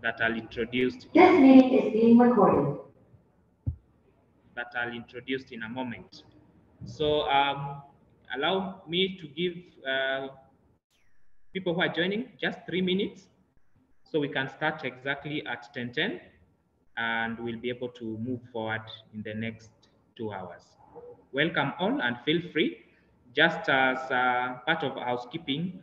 that I'll introduce. This meeting is being recorded. That I'll introduce in a moment. So allow me to give people who are joining just 3 minutes, so we can start exactly at 10:10, and we'll be able to move forward in the next 2 hours. Welcome all, and feel free. Just as part of housekeeping,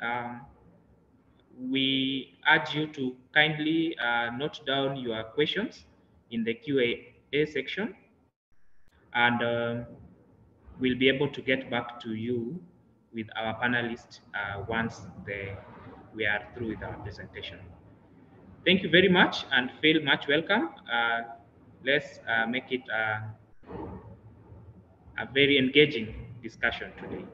we urge you to kindly note down your questions in the Q&A section, and we'll be able to get back to you with our panelists once we are through with our presentation. Thank you very much, and feel much welcome. Let's make it a very engaging discussion today.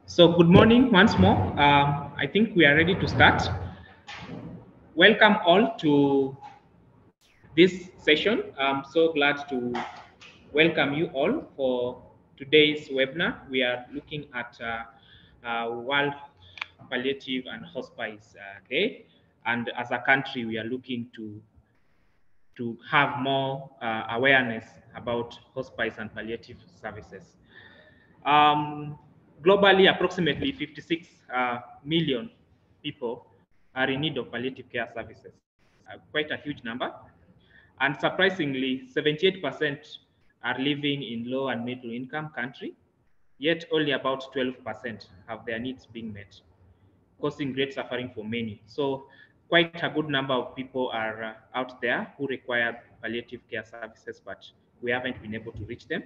So good morning once more. I think we are ready to start. Welcome all to this session. I'm so glad to welcome you all for today's webinar. We are looking at World Palliative and Hospice Day, and as a country, we are looking to have more awareness about hospice and palliative services. Globally, approximately 56 million people are in need of palliative care services, quite a huge number. And surprisingly, 78% are living in low and middle income country, yet only about 12% have their needs being met, causing great suffering for many. So quite a good number of people are out there who require palliative care services, but we haven't been able to reach them.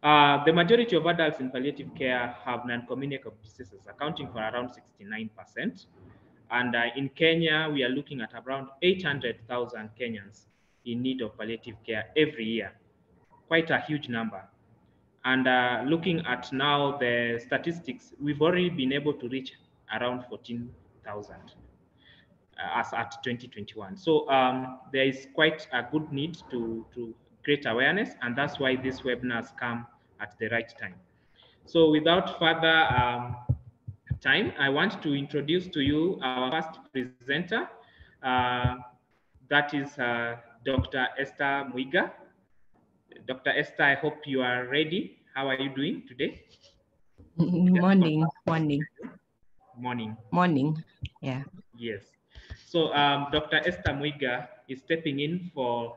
The majority of adults in palliative care have non-communicable diseases, accounting for around 69%. And in Kenya, we are looking at around 800,000 Kenyans in need of palliative care every year. Quite a huge number. And looking at now the statistics, we've already been able to reach around 14,000 as at 2021. So there is quite a good need to create awareness, and that's why these webinars come at the right time. So without further time, I want to introduce to you our first presenter. That is Dr. Esther Muiga. Dr. Esther, I hope you are ready. How are you doing today? Morning. Yeah. Yes. So Dr. Esther Muiga is stepping in for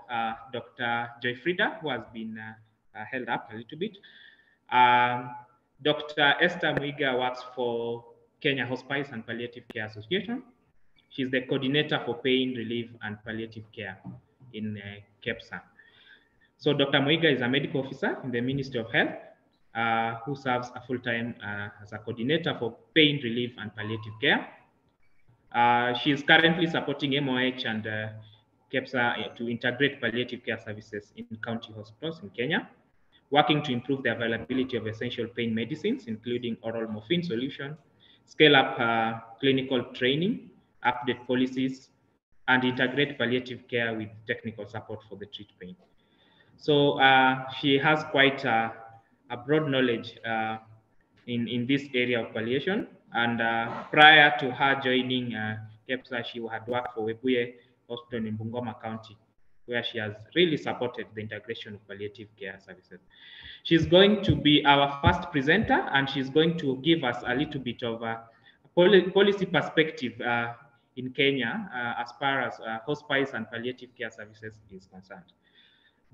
Dr. Joyfrida, who has been held up a little bit. Dr. Esther Muiga works for Kenya Hospice and Palliative Care Association. She's the coordinator for pain relief and palliative care in KEPSA. So Dr. Muiga is a medical officer in the Ministry of Health who serves a full-time as a coordinator for pain relief and palliative care. She is currently supporting MOH and KEPSA to integrate palliative care services in county hospitals in Kenya, working to improve the availability of essential pain medicines, including oral morphine solution, scale up clinical training, update policies, and integrate palliative care with technical support for the treat pain. So she has quite a broad knowledge in this area of palliation. And prior to her joining KEPSA, she had worked for Webuye Hospital in Bungoma County, where she has really supported the integration of palliative care services. She's going to be our first presenter, and she's going to give us a little bit of a policy perspective in Kenya as far as hospice and palliative care services is concerned.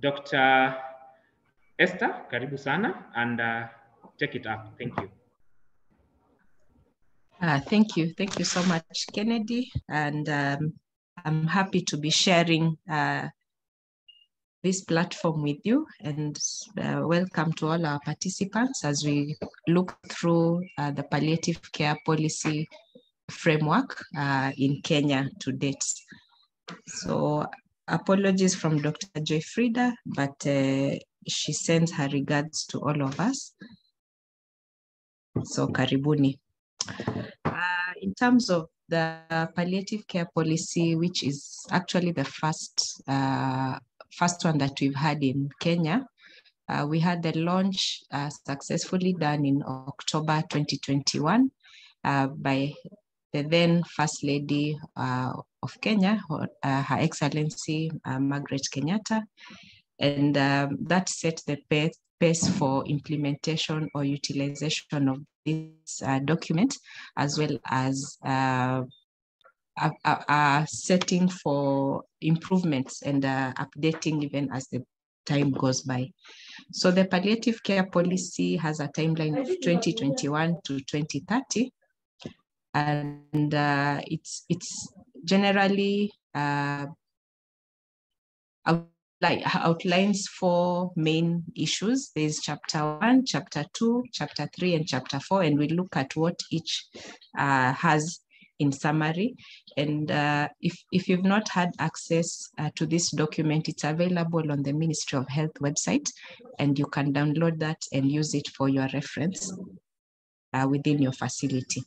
Dr. Esther, karibu sana, and take it up. Thank you. Thank you so much, Kennedy. And I'm happy to be sharing this platform with you, and welcome to all our participants as we look through the palliative care policy framework in Kenya to date. So apologies from Dr. Joyfrida, but she sends her regards to all of us. So karibuni. In terms of the palliative care policy, which is actually the first one that we've had in Kenya, we had the launch successfully done in October 2021 by the then First Lady of Kenya, Her Excellency Margaret Kenyatta, and that set the pace for implementation or utilization of this document, as well as a setting for improvements and updating even as the time goes by. So the palliative care policy has a timeline of 2021 to 2030, and it's generally outlines 4 main issues. There's chapter 1, chapter 2, chapter 3, and chapter 4, and we look at what each has in summary. And if you've not had access to this document, it's available on the Ministry of Health website, and you can download that and use it for your reference within your facility.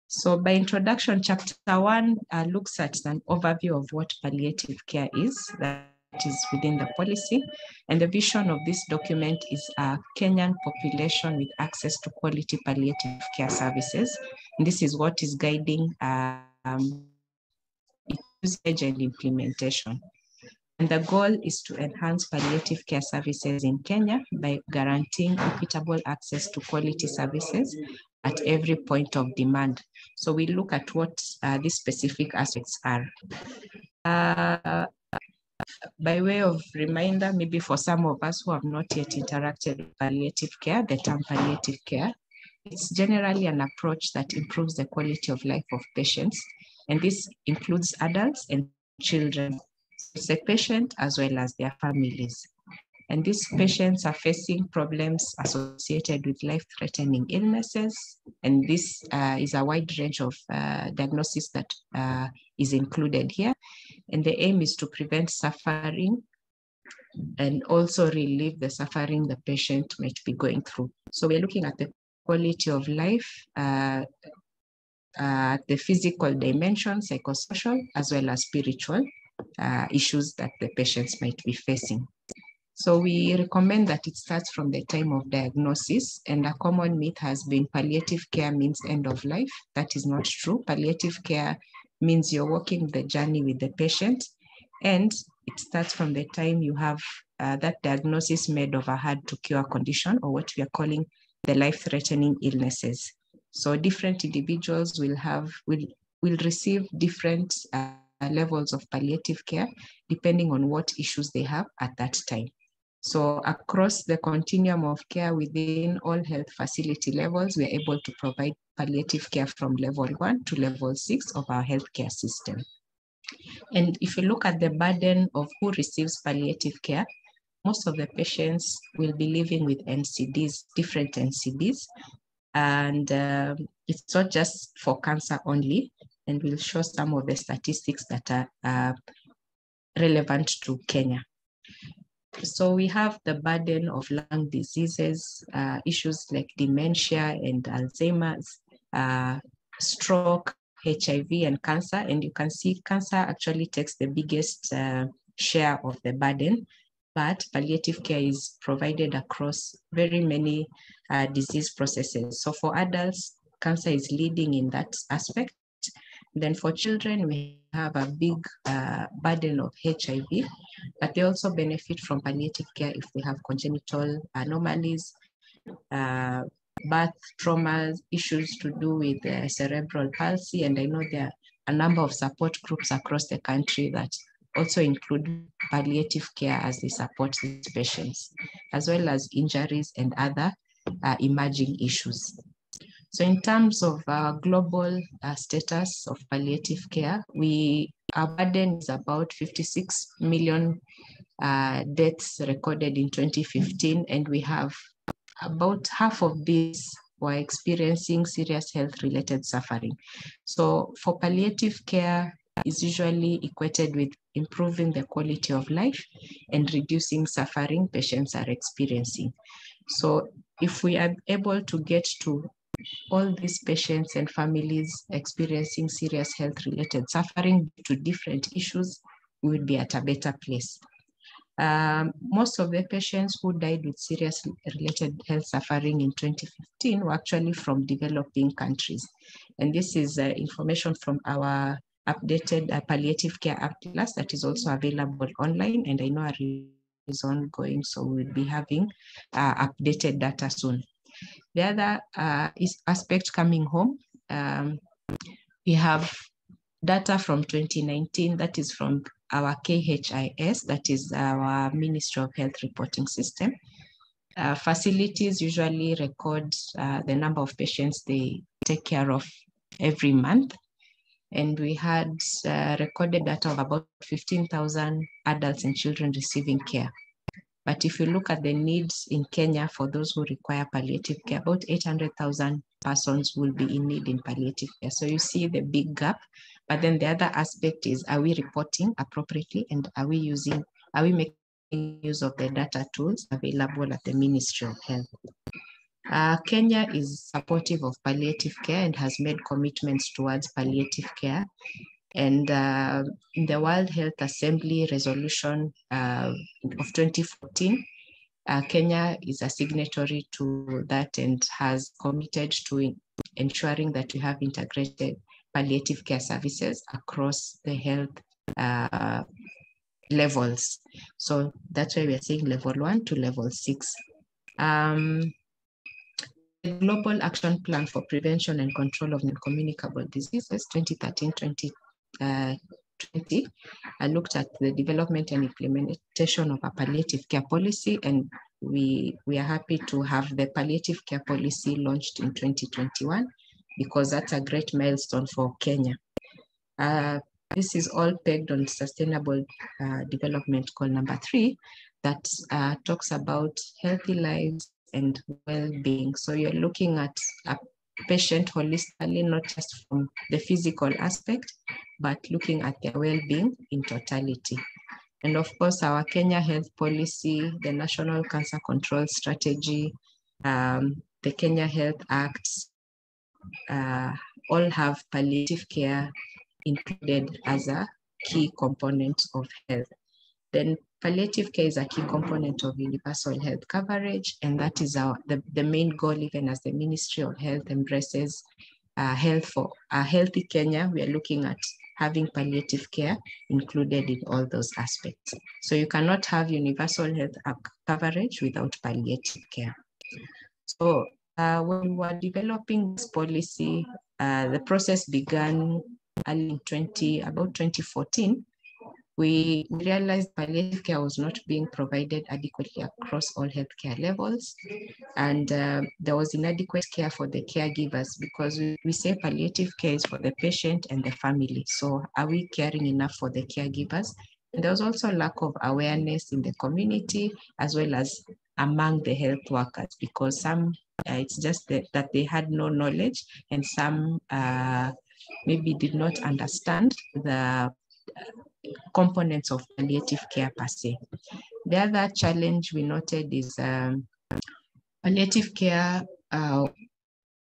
So by introduction, chapter 1 looks at an overview of what palliative care is, that is within the policy. And the vision of this document is a Kenyan population with access to quality palliative care services. And this is what is guiding usage and implementation. And the goal is to enhance palliative care services in Kenya by guaranteeing equitable access to quality services at every point of demand. So we look at what these specific aspects are. By way of reminder, maybe for some of us who have not yet interacted with palliative care, the term palliative care, it's generally an approach that improves the quality of life of patients. And this includes adults and children, the patient as well as their families. And these patients are facing problems associated with life-threatening illnesses. And this is a wide range of diagnosis that is included here. And the aim is to prevent suffering and also relieve the suffering the patient might be going through. So we're looking at the quality of life, the physical dimension, psychosocial, as well as spiritual issues that the patients might be facing. So we recommend that it starts from the time of diagnosis, and a common myth has been palliative care means end of life. That is not true. Palliative care means you're walking the journey with the patient, and it starts from the time you have that diagnosis made of a hard to cure condition, or what we are calling the life-threatening illnesses. So different individuals will receive different levels of palliative care depending on what issues they have at that time. So across the continuum of care within all health facility levels, we are able to provide palliative care from level 1 to level 6 of our healthcare system. And if you look at the burden of who receives palliative care, most of the patients will be living with NCDs, different NCDs. And it's not just for cancer only, and we'll show some of the statistics that are relevant to Kenya. So we have the burden of lung diseases, issues like dementia and Alzheimer's, stroke, HIV, and cancer. And you can see cancer actually takes the biggest share of the burden, but palliative care is provided across very many disease processes. So for adults, cancer is leading in that aspect. Then for children, we have a big burden of HIV, but they also benefit from palliative care if they have congenital anomalies, birth traumas, issues to do with cerebral palsy. And I know there are a number of support groups across the country that also include palliative care as they support these patients, as well as injuries and other emerging issues. So in terms of global status of palliative care, our burden is about 56 million deaths recorded in 2015, and we have about half of these were experiencing serious health-related suffering. So for palliative care is usually equated with improving the quality of life and reducing suffering patients are experiencing. So if we are able to get to all these patients and families experiencing serious health-related suffering due to different issues, we would be at a better place. Most of the patients who died with serious related health suffering in 2015 were actually from developing countries. And this is information from our updated palliative care atlas that is also available online. And I know our review is ongoing, so we'll be having updated data soon. The other aspect coming home, we have data from 2019 that is from our KHIS, that is our Ministry of Health reporting system. Facilities usually record the number of patients they take care of every month. And we had recorded data of about 15,000 adults and children receiving care. But if you look at the needs in Kenya for those who require palliative care, about 800,000 persons will be in need in palliative care. So you see the big gap. But then the other aspect is, are we reporting appropriately, and are we making use of the data tools available at the Ministry of Health? Kenya is supportive of palliative care and has made commitments towards palliative care. And in the World Health Assembly resolution of 2014, Kenya is a signatory to that and has committed to ensuring that we have integrated palliative care services across the health levels. So that's why we are saying level 1 to level 6. The Global Action Plan for Prevention and Control of Non-Communicable Diseases 2013-2020 looked at the development and implementation of a palliative care policy, and we are happy to have the palliative care policy launched in 2021 because that's a great milestone for Kenya. This is all pegged on sustainable development goal number 3 that talks about healthy lives and well-being. So you're looking at a patient holistically, not just from the physical aspect, but looking at their well-being in totality. And of course, our Kenya Health Policy, the National Cancer Control Strategy, the Kenya Health Acts, all have palliative care included as a key component of health. Then palliative care is a key component of universal health coverage, and that is the main goal, even as the Ministry of Health embraces health for a healthy Kenya. We are looking at having palliative care included in all those aspects. So you cannot have universal health coverage without palliative care. So when we were developing this policy, the process began early in about 2014. We realized palliative care was not being provided adequately across all healthcare levels. And there was inadequate care for the caregivers, because we say palliative care is for the patient and the family. So are we caring enough for the caregivers? And there was also lack of awareness in the community, as well as among the health workers, because some, it's just that they had no knowledge, and some maybe did not understand the components of palliative care per se. The other challenge we noted is palliative care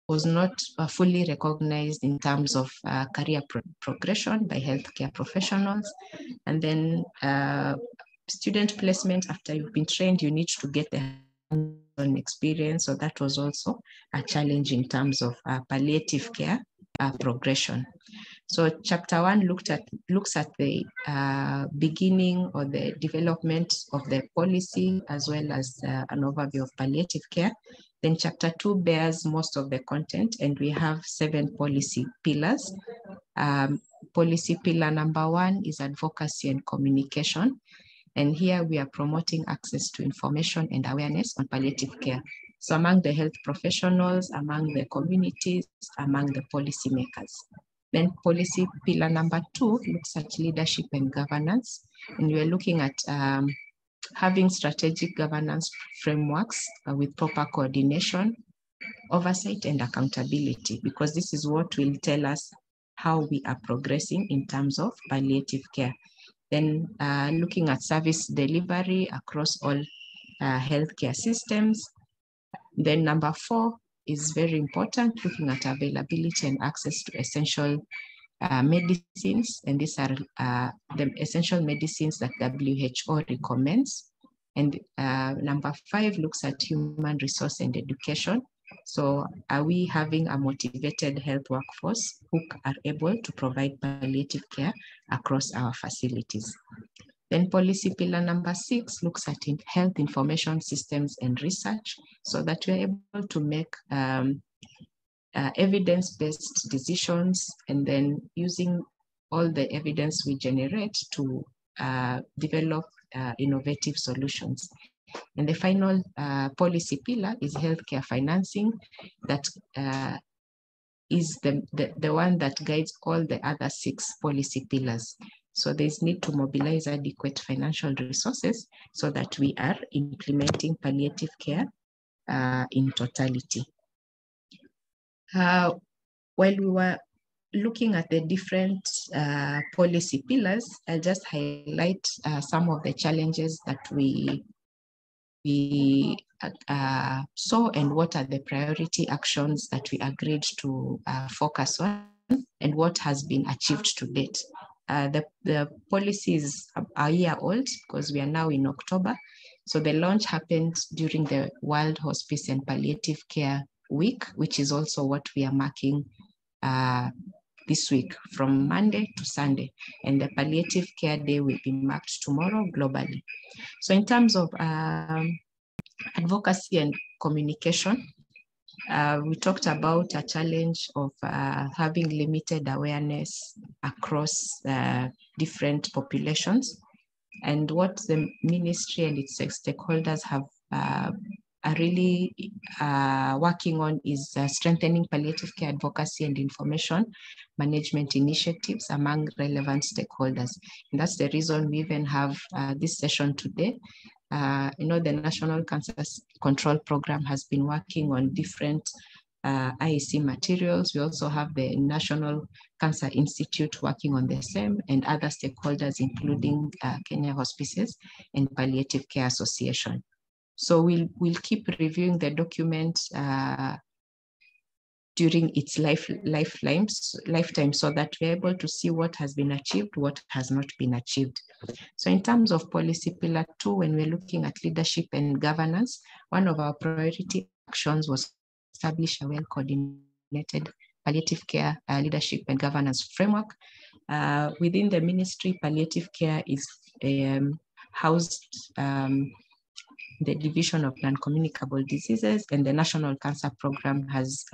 was not fully recognized in terms of career progression by healthcare professionals. And then student placement, after you've been trained, you need to get the hands-on experience. So that was also a challenge in terms of palliative care progression. So chapter 1 looks at the beginning or the development of the policy, as well as an overview of palliative care. Then chapter 2 bears most of the content, and we have 7 policy pillars. Policy pillar number 1 is advocacy and communication. And here we are promoting access to information and awareness on palliative care. So among the health professionals, among the communities, among the policymakers. Then policy pillar number 2 looks at leadership and governance. And we're looking at having strategic governance frameworks with proper coordination, oversight, and accountability, because this is what will tell us how we are progressing in terms of palliative care. Then looking at service delivery across all healthcare systems. Then number 4 is very important, looking at availability and access to essential medicines. And these are the essential medicines that WHO recommends. And number 5 looks at human resource and education. So are we having a motivated health workforce who are able to provide palliative care across our facilities? Then policy pillar number 6 looks at health information systems and research, so that we're able to make evidence-based decisions, and then using all the evidence we generate to develop innovative solutions. And the final policy pillar is healthcare financing, that is the one that guides all the other 6 policy pillars. So there's need to mobilize adequate financial resources so that we are implementing palliative care in totality. While we were looking at the different policy pillars, I'll just highlight some of the challenges that we saw, and what are the priority actions that we agreed to focus on, and what has been achieved to date. The policy is a year old, because we are now in October. So the launch happened during the World Hospice and Palliative Care Week, which is also what we are marking this week, from Monday to Sunday. And the Palliative Care Day will be marked tomorrow globally. So in terms of advocacy and communication, we talked about a challenge of having limited awareness across different populations, and what the ministry and its stakeholders have are really working on is strengthening palliative care advocacy and information management initiatives among relevant stakeholders. And that's the reason we even have this session today. The National Cancer Control Program has been working on different IEC materials. We also have the National Cancer Institute working on the same, and other stakeholders, including Kenya Hospices and Palliative Care Association. So we'll keep reviewing the document during its lifetime, so that we're able to see what has been achieved, what has not been achieved. So in terms of policy pillar 2, when we're looking at leadership and governance, one of our priority actions was to establish a well-coordinated palliative care leadership and governance framework. Within the ministry, palliative care is housed the Division of Non-Communicable Diseases, and the National Cancer Program has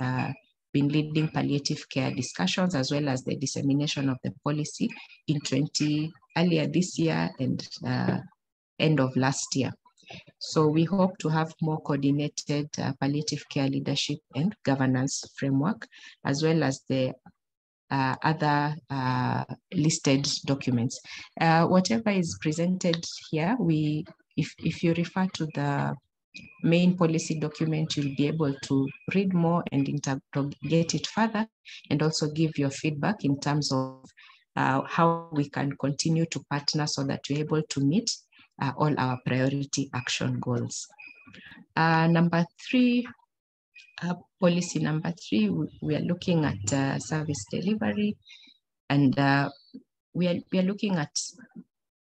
been leading palliative care discussions as well as the dissemination of the policy earlier this year and end of last year. So we hope to have more coordinated palliative care leadership and governance framework, as well as the other listed documents. Whatever is presented here, if you refer to the main policy document, you'll be able to read more and interrogate it further, and also give your feedback in terms of how we can continue to partner so that we're able to meet all our priority action goals. Number 3, policy number 3, we are looking at service delivery, and we are looking at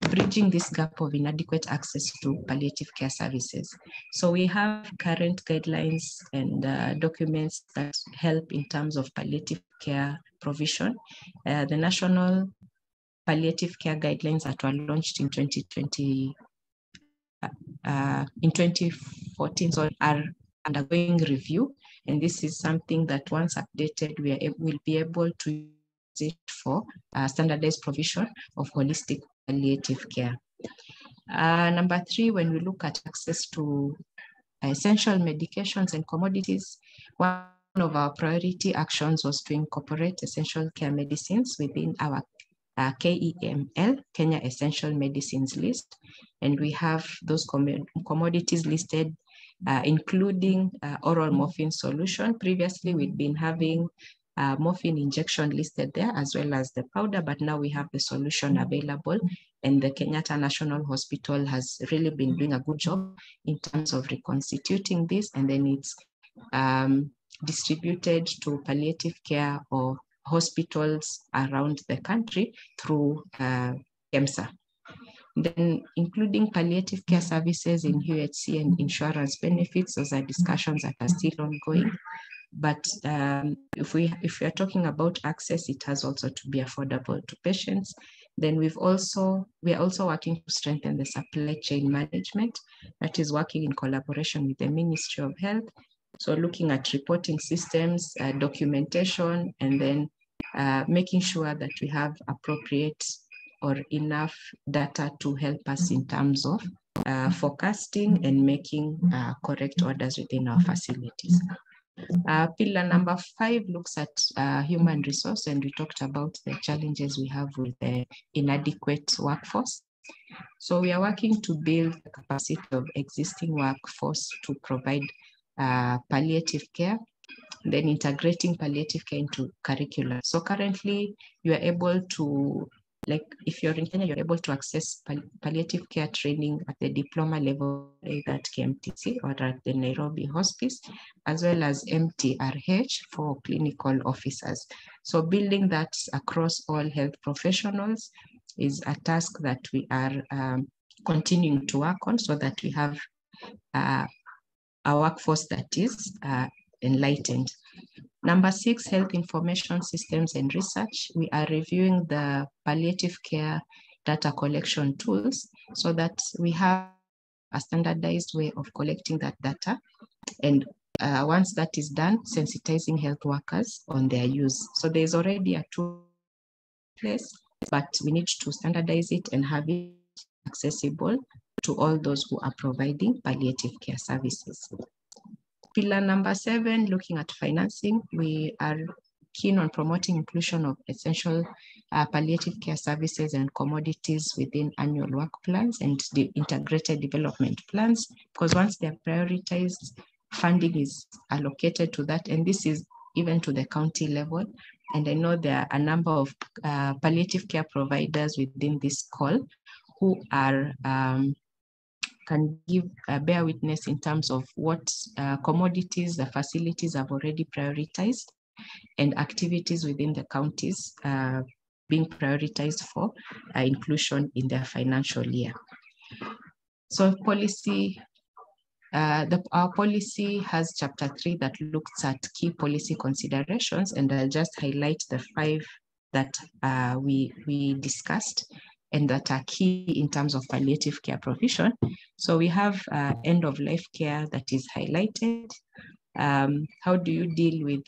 bridging this gap of inadequate access to palliative care services. So we have current guidelines and documents that help in terms of palliative care provision. The National Palliative Care Guidelines that were launched in 2014, so are undergoing review. And this is something that once updated, we'll be able to use it for standardized provision of holistic palliative care. Number 3, when we look at access to essential medications and commodities, one of our priority actions was to incorporate essential care medicines within our KEML, Kenya Essential Medicines list. And we have those commodities listed, including oral morphine solution. Previously, we'd been having morphine injection listed there, as well as the powder, but now we have the solution available, and the Kenyatta National Hospital has really been doing a good job in terms of reconstituting this, and then it's distributed to palliative care or hospitals around the country through KEMSA. Then including palliative care services in UHC and insurance benefits, those are discussions that are still ongoing. But if we are talking about access, it has also to be affordable to patients. Then we are also working to strengthen the supply chain management, that is working in collaboration with the Ministry of Health. So looking at reporting systems, documentation, and then making sure that we have appropriate or enough data to help us in terms of forecasting and making correct orders within our facilities. Pillar number 5 looks at human resource, and we talked about the challenges we have with the inadequate workforce. So we are working to build the capacity of existing workforce to provide palliative care, then integrating palliative care into curricula. So currently you are able to, like if you're in Kenya, you're able to access palliative care training at the diploma level, either at KMTC or at the Nairobi Hospice, as well as MTRH for clinical officers. So building that across all health professionals is a task that we are continuing to work on, so that we have a workforce that is enlightened. Number 6, health information systems and research. We are reviewing the palliative care data collection tools so that we have a standardized way of collecting that data. And once that is done, sensitizing health workers on their use. So there's already a tool in place, but we need to standardize it and have it accessible to all those who are providing palliative care services. Pillar number 7, looking at financing, we are keen on promoting inclusion of essential palliative care services and commodities within annual work plans and the integrated development plans, because once they're prioritized, funding is allocated to that, and this is even to the county level. And I know there are a number of palliative care providers within this call who are can give bear witness in terms of what commodities the facilities have already prioritized and activities within the counties being prioritized for inclusion in their financial year. So policy, our policy has chapter 3 that looks at key policy considerations, and I'll just highlight the 5 that we discussed and that are key in terms of palliative care provision. So we have end-of-life care that is highlighted. How do you deal with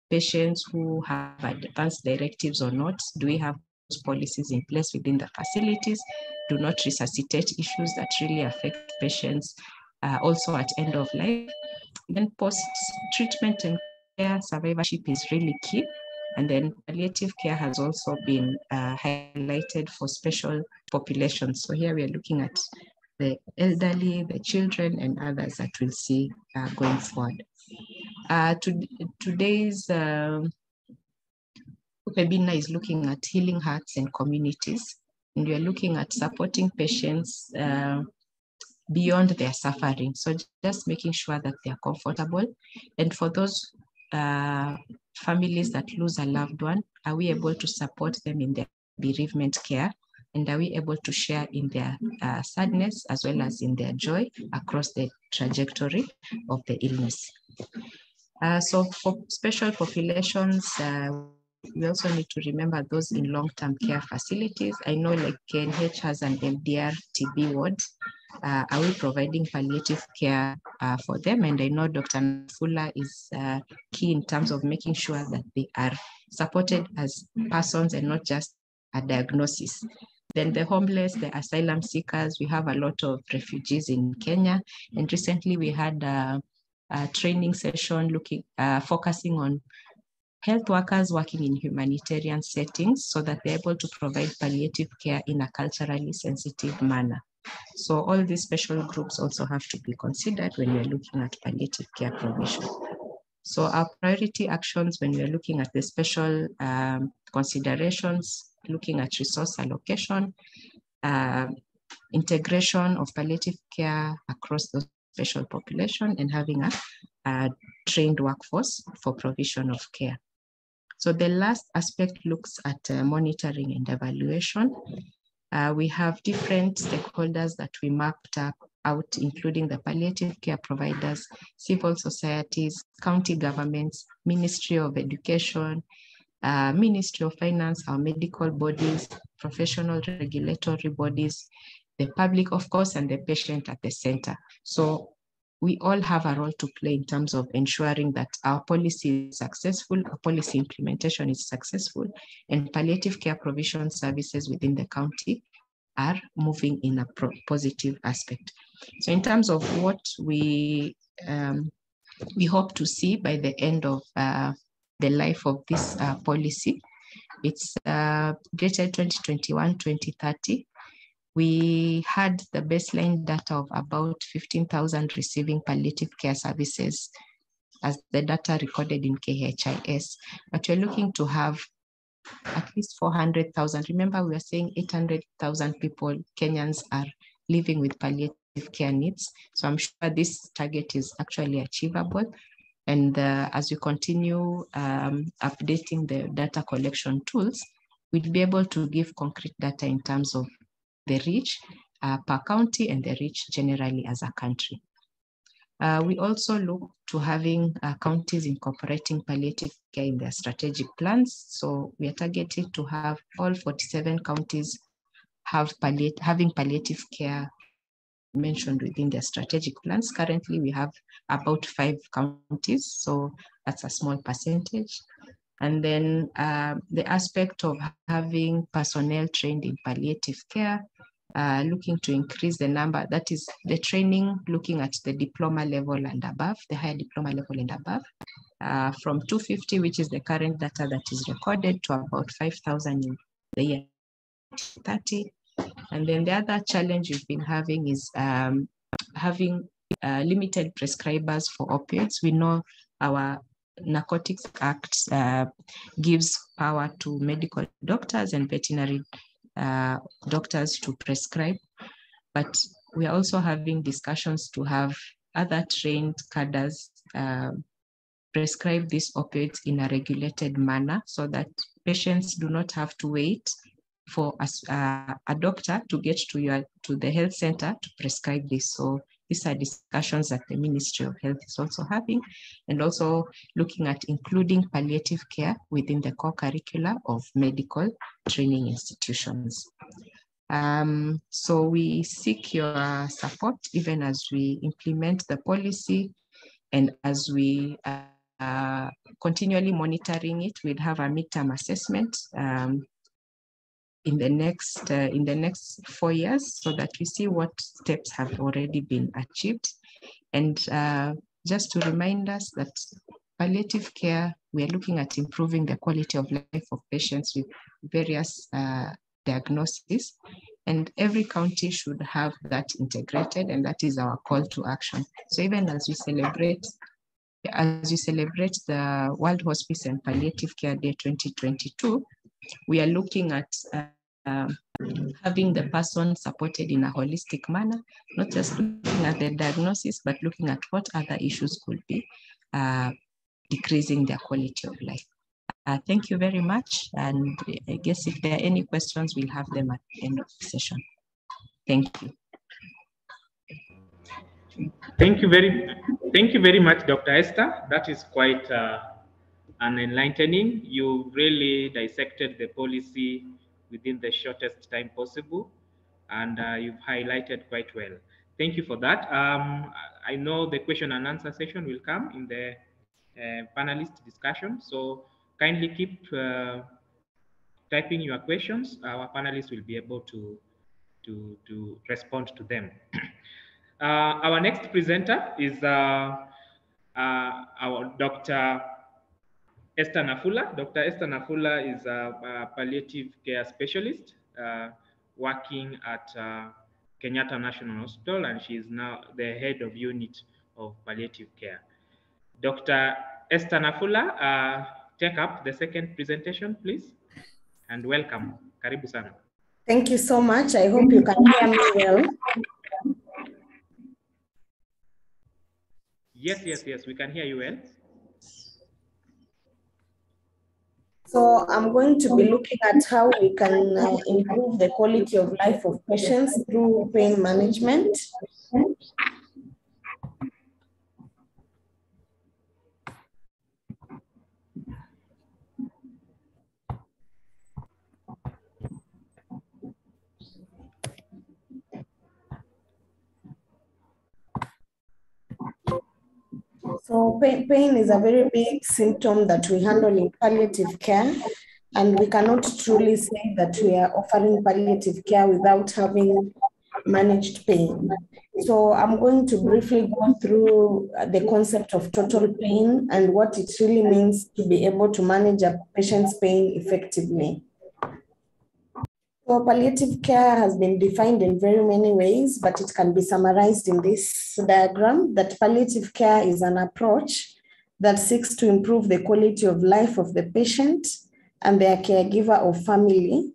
patients who have advanced directives or not? Do we have those policies in place within the facilities? Do not resuscitate issues that really affect patients also at end of life. Then post-treatment and care survivorship is really key. And then palliative care has also been highlighted for special populations. So here we are looking at the elderly, the children, and others that we'll see going forward. Today's webinar is looking at healing hearts and communities, and we are looking at supporting patients beyond their suffering. So just making sure that they are comfortable. And for those families that lose a loved one, are we able to support them in their bereavement care? And are we able to share in their sadness as well as in their joy across the trajectory of the illness? So for special populations, we also need to remember those in long-term care facilities. I know like KNH has an MDR TB ward. Are we providing palliative care for them? And I know Dr. Nafula is key in terms of making sure that they are supported as persons and not just a diagnosis. Then the homeless, the asylum seekers, we have a lot of refugees in Kenya. And recently we had a training session focusing on health workers working in humanitarian settings so that they're able to provide palliative care in a culturally sensitive manner. So all these special groups also have to be considered when we're looking at palliative care provision. So our priority actions when we're looking at the special considerations, looking at resource allocation, integration of palliative care across the special population, and having a trained workforce for provision of care. So the last aspect looks at monitoring and evaluation. We have different stakeholders that we mapped out, including the palliative care providers, civil societies, county governments, Ministry of Education, Ministry of Finance, our medical bodies, professional regulatory bodies, the public, of course, and the patient at the center. So we all have a role to play in terms of ensuring that our policy is successful, our policy implementation is successful, and palliative care provision services within the county are moving in a positive aspect. So in terms of what we hope to see by the end of the life of this policy, it's dated 2021-2030. We had the baseline data of about 15,000 receiving palliative care services as the data recorded in KHIS, but we're looking to have at least 400,000. Remember, we were saying 800,000 people, Kenyans, are living with palliative care needs. So I'm sure this target is actually achievable. And as we continue updating the data collection tools, we'll be able to give concrete data in terms of the reach per county and the reach generally as a country. We also look to having counties incorporating palliative care in their strategic plans. So we are targeted to have all 47 counties having palliative care mentioned within their strategic plans. Currently, we have about 5 counties, so that's a small percentage. And then the aspect of having personnel trained in palliative care, looking to increase the number, that is the training, looking at the diploma level and above, the higher diploma level and above, from 250, which is the current data that is recorded, to about 5,000 in the year 2030. And then the other challenge we've been having is having limited prescribers for opioids. We know our Narcotics Act gives power to medical doctors and veterinary doctors to prescribe, but we are also having discussions to have other trained cadres prescribe these opioids in a regulated manner so that patients do not have to wait for a doctor to get to the health center to prescribe this. So these are discussions that the Ministry of Health is also having, and also looking at including palliative care within the core curricula of medical training institutions. So we seek your support even as we implement the policy, and as we continually monitoring it. We'll have a midterm assessment in the next 4 years, so that we see what steps have already been achieved. And just to remind us that palliative care, we are looking at improving the quality of life of patients with various diagnoses, and every county should have that integrated, and that is our call to action. So even as we celebrate the World Hospice and Palliative Care Day 2022, we are looking at having the person supported in a holistic manner, not just looking at the diagnosis, but looking at what other issues could be decreasing their quality of life. Thank you very much. And I guess if there are any questions, we'll have them at the end of the session. Thank you. Thank you very much, Dr. Esther. That is quite an enlightening. You really dissected the policy within the shortest time possible, and you've highlighted quite well. Thank you for that. I know the question and answer session will come in the panelist discussion, so kindly keep typing your questions. Our panelists will be able to respond to them. Our next presenter is our Dr. Esther Nafula. Dr. Esther Nafula is a palliative care specialist working at Kenyatta National Hospital, and she is now the head of unit of palliative care. Dr. Esther Nafula, take up the second presentation, please, and welcome. Karibu sana. Thank you so much. I hope you can hear me well. Yes, we can hear you well. So I'm going to be looking at how we can improve the quality of life of patients through pain management. So pain is a very big symptom that we handle in palliative care, and we cannot truly say that we are offering palliative care without having managed pain. So I'm going to briefly go through the concept of total pain and what it really means to be able to manage a patient's pain effectively. So palliative care has been defined in very many ways, but it can be summarized in this diagram that palliative care is an approach that seeks to improve the quality of life of the patient and their caregiver or family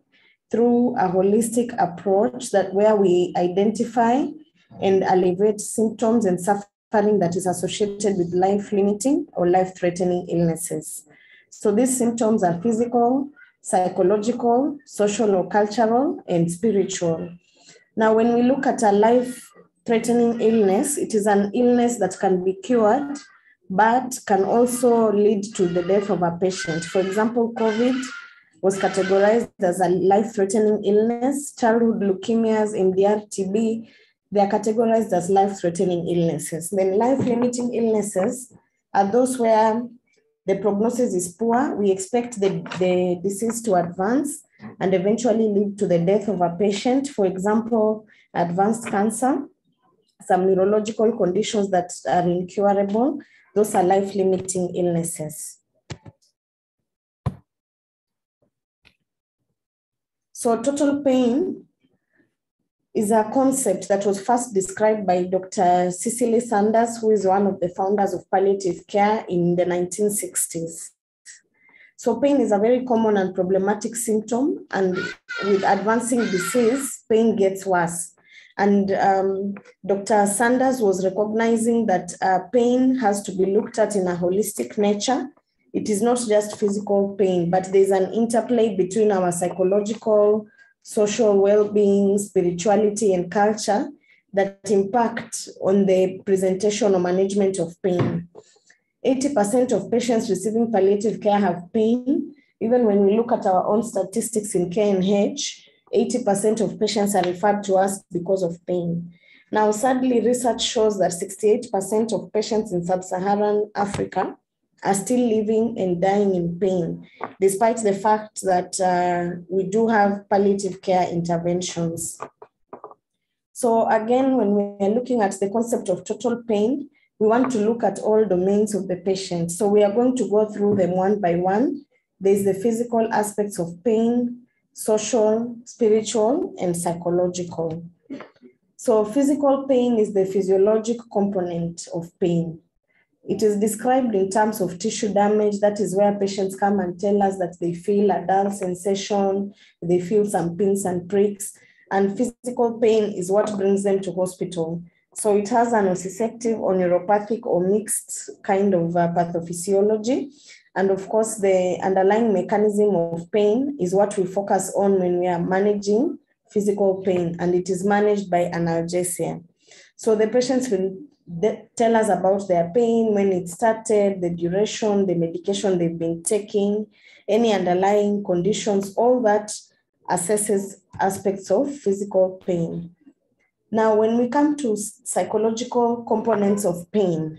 through a holistic approach where we identify and alleviate symptoms and suffering that is associated with life-limiting or life-threatening illnesses. So these symptoms are physical, psychological, social or cultural, and spiritual. Now, when we look at a life-threatening illness, it is an illness that can be cured, but can also lead to the death of a patient. For example, COVID was categorized as a life-threatening illness. Childhood leukemias, MDR, TB, they are categorized as life-threatening illnesses. Then life-limiting illnesses are those where the prognosis is poor. We expect the disease to advance and eventually lead to the death of a patient. For example, advanced cancer, some neurological conditions that are incurable. Those are life-limiting illnesses. So total pain is a concept that was first described by Dr. Cicely Sanders, who is one of the founders of palliative care in the 1960s. So pain is a very common and problematic symptom, and with advancing disease, pain gets worse. And Dr. Sanders was recognizing that pain has to be looked at in a holistic nature, it is not just physical pain, but there's an interplay between our psychological, social well-being, spirituality, and culture that impact on the presentation or management of pain. 80% of patients receiving palliative care have pain. Even when we look at our own statistics in KNH, 80% of patients are referred to us because of pain. Now, sadly, research shows that 68% of patients in sub-Saharan Africa are still living and dying in pain, despite the fact that we do have palliative care interventions. So again, when we are looking at the concept of total pain, we want to look at all domains of the patient. So we are going to go through them one by one. There's the physical aspects of pain, social, spiritual, and psychological. So physical pain is the physiologic component of pain. It is described in terms of tissue damage. That is where patients come and tell us that they feel a dull sensation, they feel some pins and pricks, and physical pain is what brings them to hospital. So it has an nociceptive or neuropathic or mixed kind of pathophysiology. And of course, the underlying mechanism of pain is what we focus on when we are managing physical pain, and it is managed by analgesia. So the patients will tell us about their pain, when it started, the duration, the medication they've been taking, any underlying conditions, all that assesses aspects of physical pain. Now, when we come to psychological components of pain,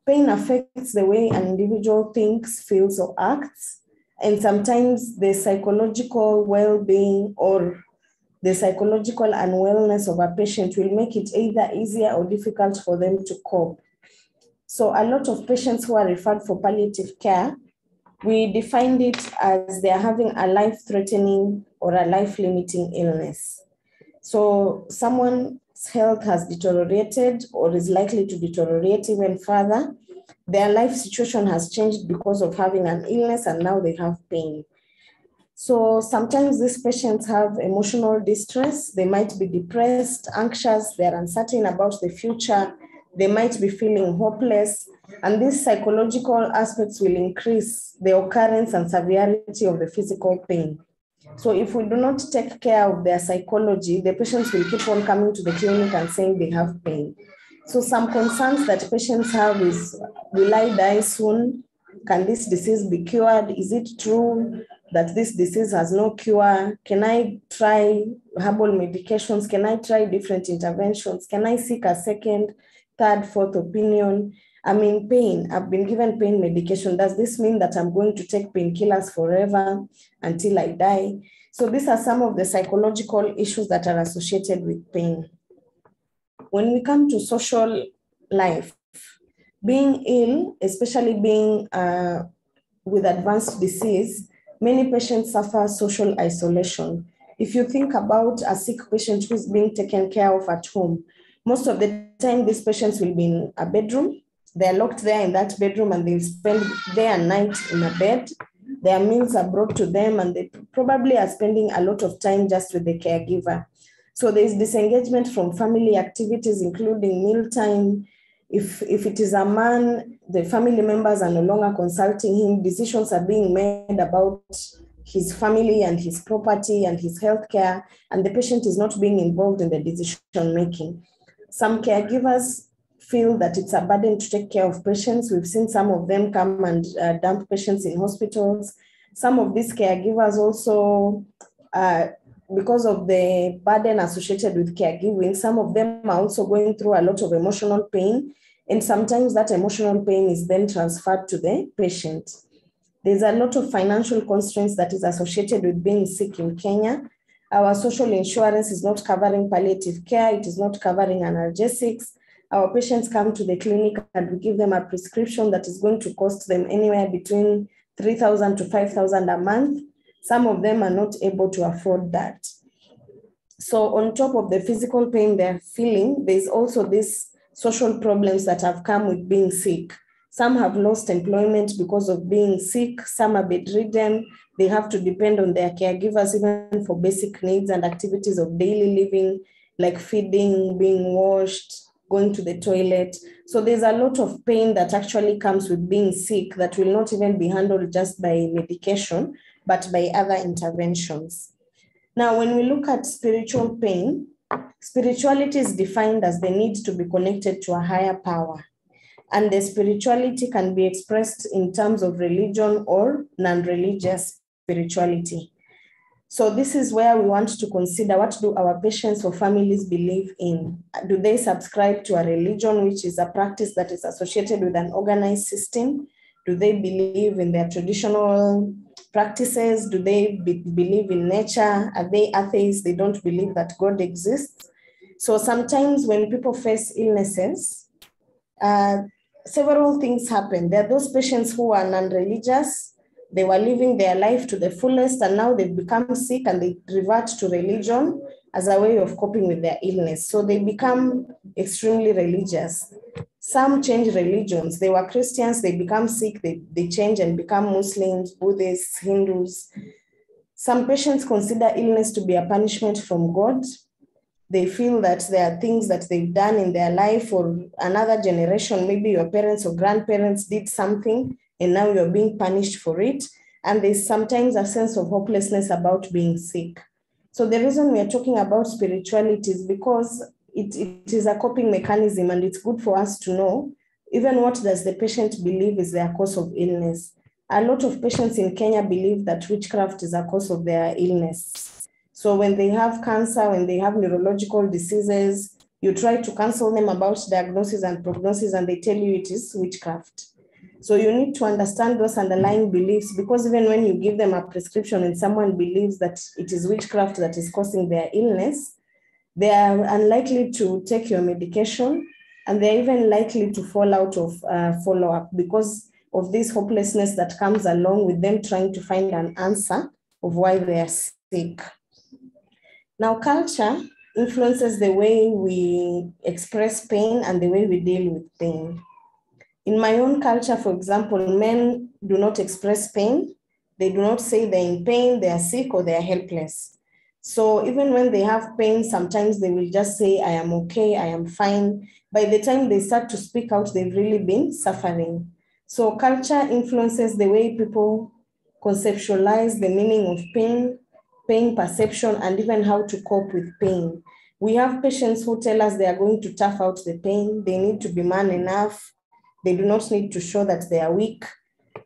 pain affects the way an individual thinks, feels, or acts, and sometimes the psychological well-being or the psychological unwellness of a patient will make it either easier or difficult for them to cope. So a lot of patients who are referred for palliative care, we defined it as they're having a life-threatening or a life-limiting illness. So someone's health has deteriorated or is likely to deteriorate even further. Their life situation has changed because of having an illness, and now they have pain. So sometimes these patients have emotional distress. They might be depressed, anxious, they're uncertain about the future. They might be feeling hopeless. And these psychological aspects will increase the occurrence and severity of the physical pain. So if we do not take care of their psychology, the patients will keep on coming to the clinic and saying they have pain. So some concerns that patients have is, will I die soon? Can this disease be cured? Is it true that this disease has no cure? Can I try herbal medications? Can I try different interventions? Can I seek a second, third, fourth opinion? I'm in pain. I've been given pain medication. Does this mean that I'm going to take painkillers forever until I die? So these are some of the psychological issues that are associated with pain. When we come to social life, being ill, especially being with advanced disease, many patients suffer social isolation. If you think about a sick patient who's being taken care of at home, most of the time these patients will be in a bedroom. They're locked there in that bedroom and they'll spend day and night in a bed. Their meals are brought to them and they probably are spending a lot of time just with the caregiver. So there's disengagement from family activities, including mealtime. If it is a man, the family members are no longer consulting him. Decisions are being made about his family and his property and his healthcare, and the patient is not being involved in the decision making. Some caregivers feel that it's a burden to take care of patients. We've seen some of them come and dump patients in hospitals. Some of these caregivers also, because of the burden associated with caregiving, some of them are also going through a lot of emotional pain. And sometimes that emotional pain is then transferred to the patient. There's a lot of financial constraints that is associated with being sick in Kenya. Our social insurance is not covering palliative care. It is not covering analgesics. Our patients come to the clinic and we give them a prescription that is going to cost them anywhere between 3,000 to 5,000 a month. Some of them are not able to afford that. So on top of the physical pain they're feeling, there's also these social problems that have come with being sick. Some have lost employment because of being sick. Some are bedridden. They have to depend on their caregivers even for basic needs and activities of daily living, like feeding, being washed, going to the toilet. So there's a lot of pain that actually comes with being sick that will not even be handled just by medication, but by other interventions. Now, when we look at spiritual pain, spirituality is defined as the need to be connected to a higher power. And the spirituality can be expressed in terms of religion or non-religious spirituality. So this is where we want to consider, what do our patients or families believe in? Do they subscribe to a religion, which is a practice that is associated with an organized system? Do they believe in their traditional practices? Do they believe in nature? Are they atheists? They don't believe that God exists. So sometimes when people face illnesses, several things happen. There are those patients who are non-religious. They were living their life to the fullest, and now they've become sick and they revert to religion as a way of coping with their illness. So they become extremely religious. Some change religions. They were Christians, they become sick, they change and become Muslims, Buddhists, Hindus. Some patients consider illness to be a punishment from God. They feel that there are things that they've done in their life, or another generation, maybe your parents or grandparents did something and now you're being punished for it. And there's sometimes a sense of hopelessness about being sick. So the reason we are talking about spirituality is because it is a coping mechanism, and it's good for us to know even what does the patient believe is their cause of illness. A lot of patients in Kenya believe that witchcraft is a cause of their illness. So when they have cancer, when they have neurological diseases, you try to counsel them about diagnosis and prognosis, and they tell you it is witchcraft. So you need to understand those underlying beliefs, because even when you give them a prescription and someone believes that it is witchcraft that is causing their illness, they are unlikely to take your medication, and they're even likely to fall out of follow-up because of this hopelessness that comes along with them trying to find an answer of why they are sick. Now, culture influences the way we express pain and the way we deal with pain. In my own culture, for example, men do not express pain. They do not say they're in pain, they are sick, or they are helpless. So even when they have pain, sometimes they will just say, I am okay, I am fine. By the time they start to speak out, they've really been suffering. So culture influences the way people conceptualize the meaning of pain, pain perception, and even how to cope with pain. We have patients who tell us they are going to tough out the pain. They need to be man enough. They do not need to show that they are weak.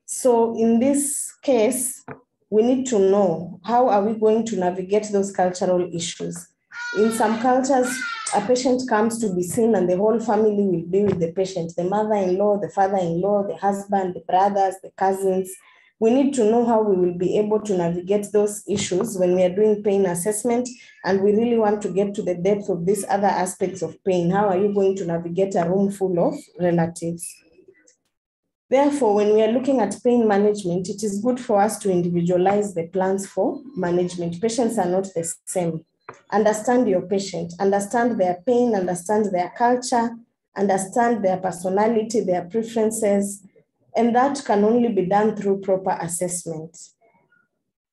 So in this case, we need to know, how are we going to navigate those cultural issues? In some cultures, a patient comes to be seen and the whole family will be with the patient, the mother-in-law, the father-in-law, the husband, the brothers, the cousins. We need to know how we will be able to navigate those issues when we are doing pain assessment, and we really want to get to the depth of these other aspects of pain. How are you going to navigate a room full of relatives? Therefore, when we are looking at pain management, it is good for us to individualize the plans for management. Patients are not the same. Understand your patient, understand their pain, understand their culture, understand their personality, their preferences, and that can only be done through proper assessment.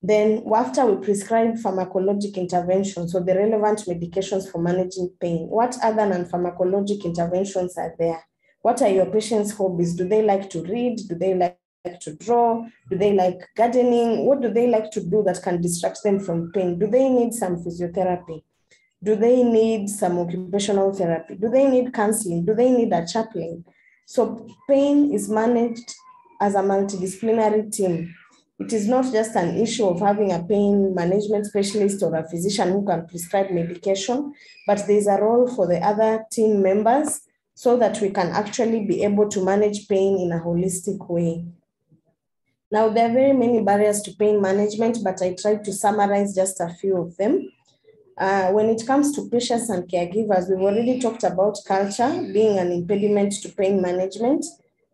Then after we prescribe pharmacologic interventions, so the relevant medications for managing pain, what other non-pharmacologic interventions are there? What are your patients' hobbies? Do they like to read? Do they like to draw? Do they like gardening? What do they like to do that can distract them from pain? Do they need some physiotherapy? Do they need some occupational therapy? Do they need counseling? Do they need a chaplain? So pain is managed as a multidisciplinary team. It is not just an issue of having a pain management specialist or a physician who can prescribe medication, but there's a role for the other team members so that we can actually be able to manage pain in a holistic way. Now, there are very many barriers to pain management, but I tried to summarize just a few of them. When it comes to patients and caregivers, we've already talked about culture being an impediment to pain management.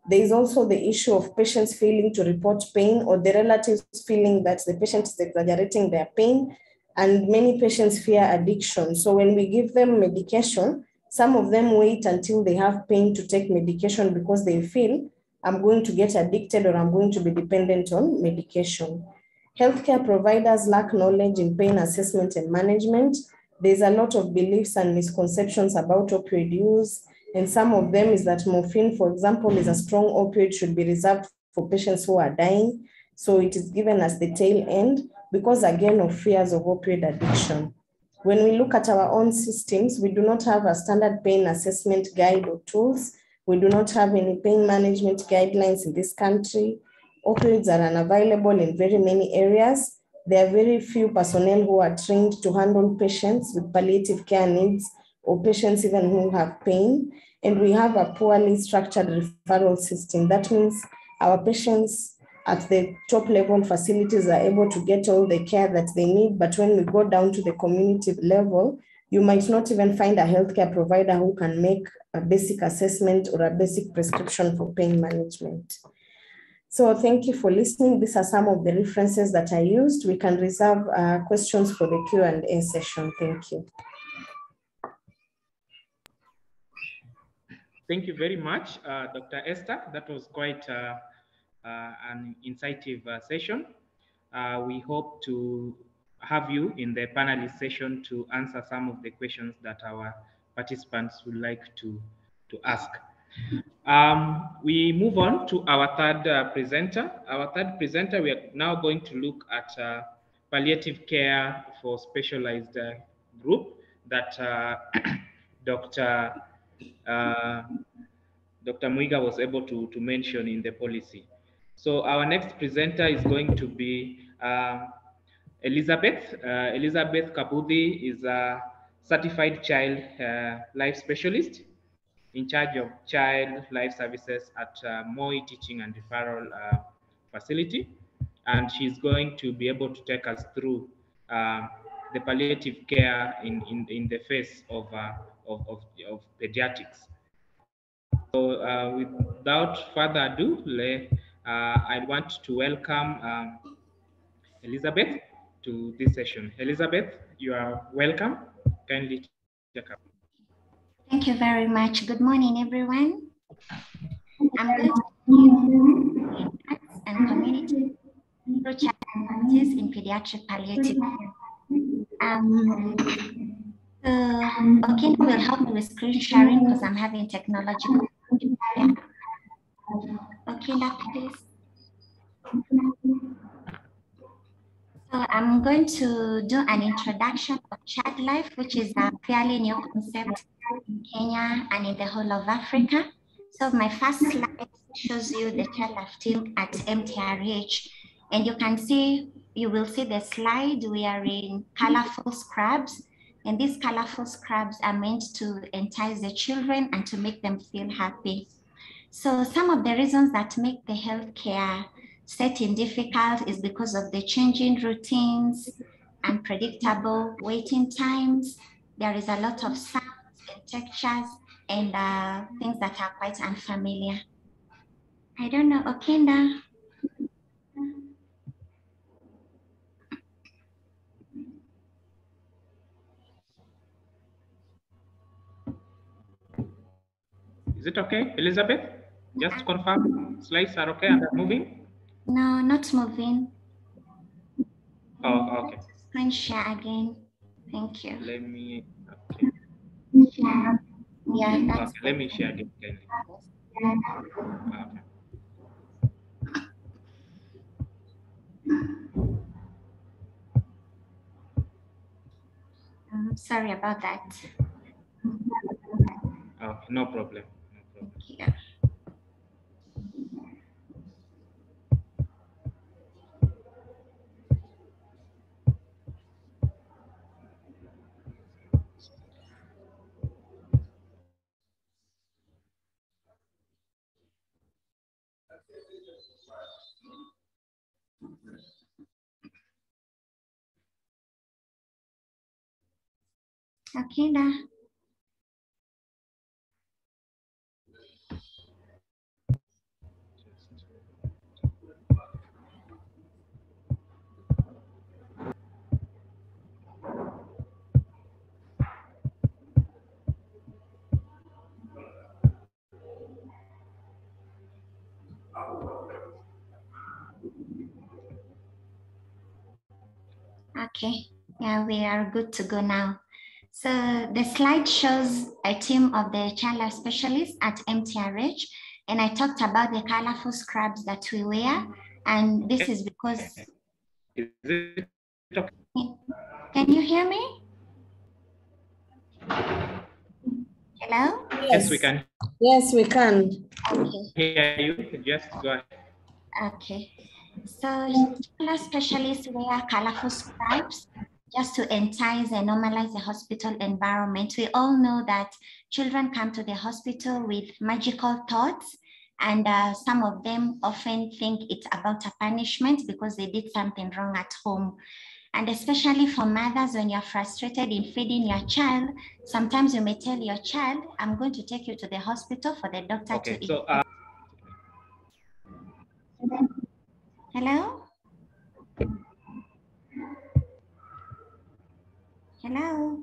There is also the issue of patients failing to report pain, or the relatives feeling that the patient is exaggerating their pain, and many patients fear addiction. So when we give them medication, some of them wait until they have pain to take medication because they feel, I'm going to get addicted or I'm going to be dependent on medication. Healthcare providers lack knowledge in pain assessment and management. There's a lot of beliefs and misconceptions about opioid use. And some of them is that morphine, for example, is a strong opioid, should be reserved for patients who are dying. So it is given as the tail end because again of fears of opioid addiction. When we look at our own systems, we do not have a standard pain assessment guide or tools. We do not have any pain management guidelines in this country. Opioids are unavailable in very many areas. There are very few personnel who are trained to handle patients with palliative care needs or patients even who have pain. And we have a poorly structured referral system. That means our patients at the top level facilities are able to get all the care that they need. But when we go down to the community level, you might not even find a healthcare provider who can make a basic assessment or a basic prescription for pain management. So thank you for listening. These are some of the references that I used. We can reserve questions for the Q&A session. Thank you. Thank you very much, Dr. Esther. That was quite an insightful session. We hope to have you in the panelist session to answer some of the questions that our participants would like to ask. We move on to our third presenter. Our third presenter, we are now going to look at palliative care for specialized group that Dr. Muiga was able to mention in the policy. So our next presenter is going to be Elizabeth. Elizabeth Kabudi is a certified child life specialist in charge of child life services at Moi Teaching and Referral Facility. And she's going to be able to take us through the palliative care in the face of pediatrics. So without further ado, I want to welcome Elizabeth to this session. Elizabeth, you are welcome. Kindly check out. Thank you very much. Good morning, everyone. I'm going to give arts and community through child practice in pediatric palliative. Okinda will help me with screen sharing because I'm having technological. Okinda, please. So I'm going to do an introduction of child life, which is a fairly new concept in Kenya and in the whole of Africa. So my first slide shows you the child life team at MTRH. And you will see the slide. We are in colorful scrubs. And these colorful scrubs are meant to entice the children and to make them feel happy. So some of the reasons that make the healthcare setting difficult is because of the changing routines, unpredictable waiting times. There is a lot of sounds and textures and things that are quite unfamiliar. I don't know, Okinda. Is it okay, Elizabeth? Just to confirm, slides are okay and moving? No, not moving. Oh, okay. Screen share again. Thank you. Let me, okay. Share. Yeah, that's okay. Let me share again. Okay. Sorry about that. Okay, no problem. No problem. Yeah. Okinda. Okay, yeah, we are good to go now. So the slide shows a team of the child life specialists at MTRH, and I talked about the colorful scrubs that we wear, and this is because. Is it okay? Can you hear me? Hello? Yes, we can Yes, we can. Okay. hear you. Just go ahead. Okay. So child specialists wear colorful scrubs just to entice and normalize the hospital environment. We all know that children come to the hospital with magical thoughts, and some of them often think it's about a punishment because they did something wrong at home. And especially for mothers, when you're frustrated in feeding your child, sometimes you may tell your child, I'm going to take you to the hospital for the doctor Okay, to so Hello? Hello?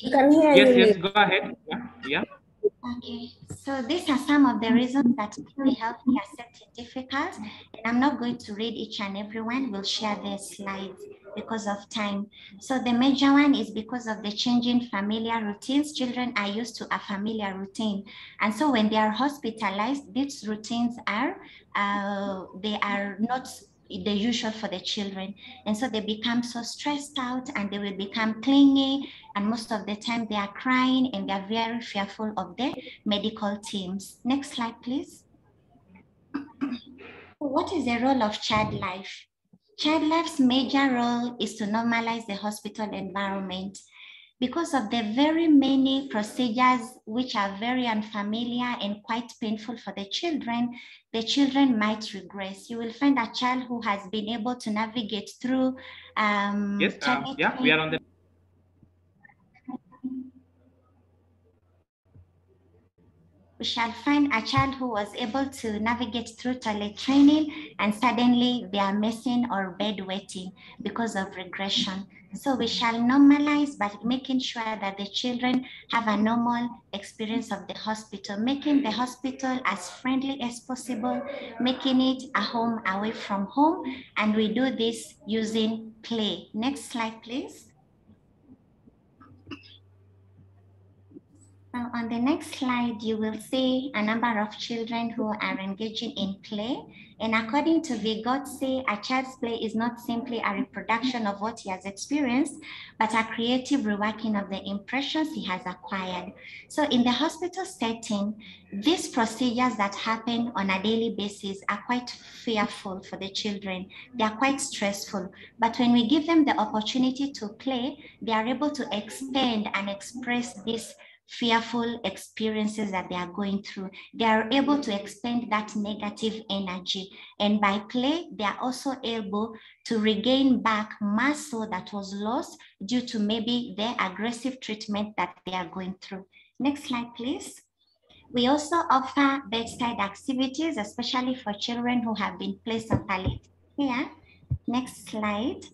We Okay. can hear yes, you. yes, go ahead. Yeah. Okay, so these are some of the reasons that the healthcare sector is difficult, and I'm not going to read each and every one. We'll share their slides because of time. So the major one is because of the changing familiar routines. Children are used to a familiar routine, and so when they are hospitalized, these routines are they are not the usual for the children, and so they become so stressed out, and they will become clingy, and most of the time they are crying, and they're very fearful of the medical teams. Next slide, please. What is the role of child life? Child life's major role is to normalize the hospital environment. Because of the very many procedures which are very unfamiliar and quite painful for the children might regress. You will find a child who has been able to navigate through Yes, yeah, we are on the. We shall find a child who was able to navigate through toilet training, and suddenly they are missing or bedwetting because of regression. So we shall normalize by making sure that the children have a normal experience of the hospital, making the hospital as friendly as possible, making it a home away from home. And we do this using play. Next slide, please. Now, on the next slide, you will see a number of children who are engaging in play. And according to Vygotsky, a child's play is not simply a reproduction of what he has experienced, but a creative reworking of the impressions he has acquired. So in the hospital setting, these procedures that happen on a daily basis are quite fearful for the children. They are quite stressful. But when we give them the opportunity to play, they are able to expand and express this fearful experiences that they are going through. They are able to expend that negative energy. And by play, they are also able to regain back muscle that was lost due to maybe their aggressive treatment that they are going through. Next slide, please. We also offer bedside activities, especially for children who have been placed on palliative care. Next slide.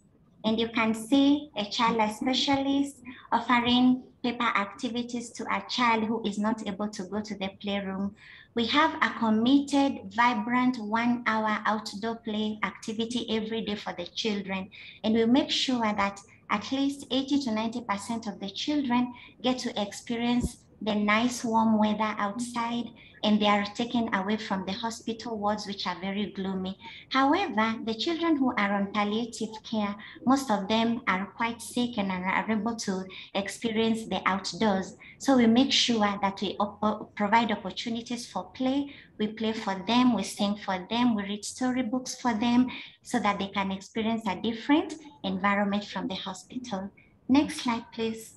And you can see a child life specialist offering paper activities to a child who is not able to go to the playroom. We have a committed, vibrant 1 hour outdoor play activity every day for the children. And we make sure that at least 80 to 90% of the children get to experience the nice warm weather outside, and they are taken away from the hospital wards, which are very gloomy. However, the children who are on palliative care, most of them are quite sick and are able to experience the outdoors. So we make sure that we provide opportunities for play. We play for them, we sing for them, we read storybooks for them so that they can experience a different environment from the hospital. Next slide, please.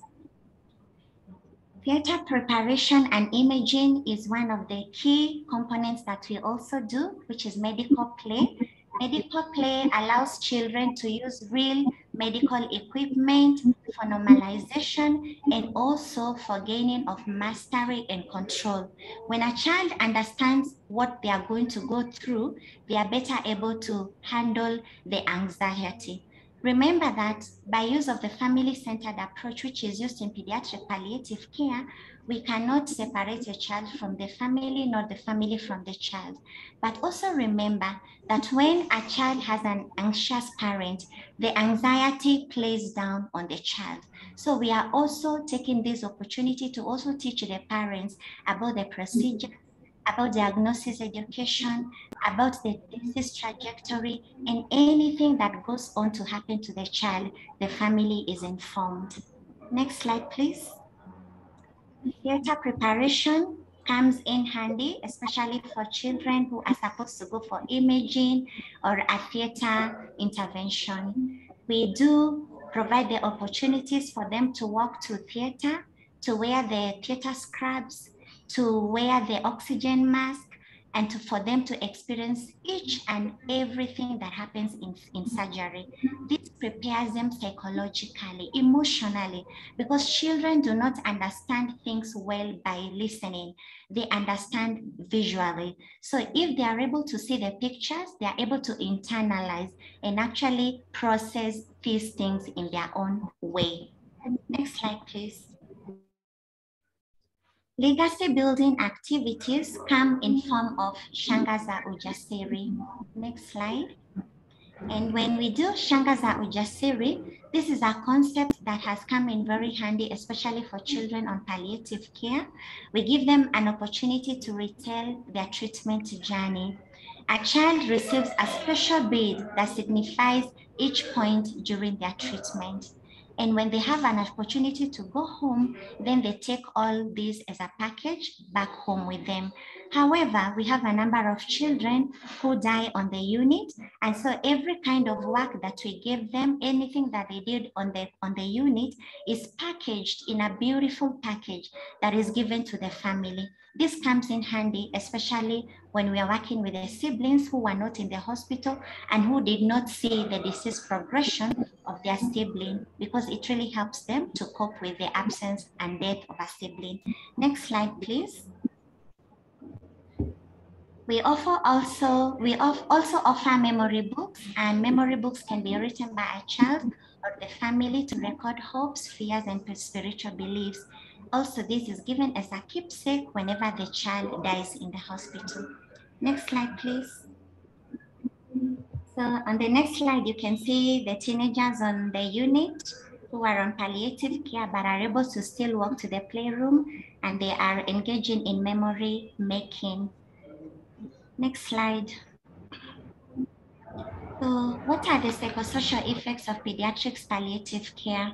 Theater preparation and imaging is one of the key components that we also do, which is medical play. Medical play allows children to use real medical equipment for normalization and also for gaining of mastery and control. When a child understands what they are going to go through, they are better able to handle the anxiety. Remember that by use of the family-centered approach, which is used in pediatric palliative care, we cannot separate a child from the family, nor the family from the child. But also remember that when a child has an anxious parent, the anxiety plays down on the child. So we are also taking this opportunity to also teach the parents about the procedure, about diagnosis education, about the disease trajectory, and anything that goes on to happen to the child, the family is informed. Next slide, please. Theater preparation comes in handy, especially for children who are supposed to go for imaging or a theater intervention. We do provide the opportunities for them to walk to theater, to wear the theater scrubs, to wear the oxygen mask, and for them to experience each and everything that happens in surgery. This prepares them psychologically, emotionally, because children do not understand things well by listening. They understand visually. So if they are able to see the pictures, they are able to internalize and actually process these things in their own way. Next slide, please. Legacy building activities come in form of Shanga za Ujasiri. Next slide. And when we do Shanga za Ujasiri, this is a concept that has come in very handy, especially for children on palliative care. We give them an opportunity to retell their treatment journey. A child receives a special bead that signifies each point during their treatment. And when they have an opportunity to go home, then they take all these as a package back home with them. However, we have a number of children who die on the unit. And so every kind of work that we give them, anything that they did on the unit is packaged in a beautiful package that is given to the family. This comes in handy, especially when we are working with the siblings who were not in the hospital and who did not see the disease progression of their sibling, because it really helps them to cope with the absence and death of a sibling. Next slide, please. We also offer memory books, and memory books can be written by a child or the family to record hopes, fears, and spiritual beliefs. Also, this is given as a keepsake whenever the child dies in the hospital. Next slide, please. So on the next slide, you can see the teenagers on the unit who are on palliative care but are able to still walk to the playroom, and they are engaging in memory making. Next slide. So what are the psychosocial effects of pediatrics palliative care?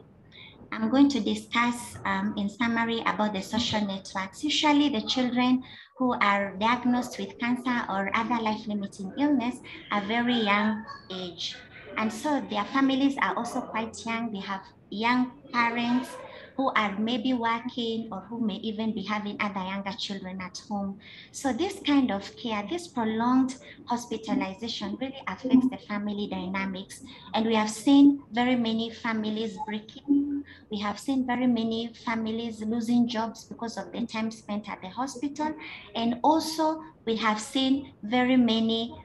I'm going to discuss in summary about the social networks. Usually the children who are diagnosed with cancer or other life-limiting illness are very young age. And so their families are also quite young. They have young parents who are maybe working or who may even be having other younger children at home. So this kind of care, this prolonged hospitalization really affects the family dynamics. And we have seen very many families breaking. We have seen very many families losing jobs because of the time spent at the hospital. And also we have seen very many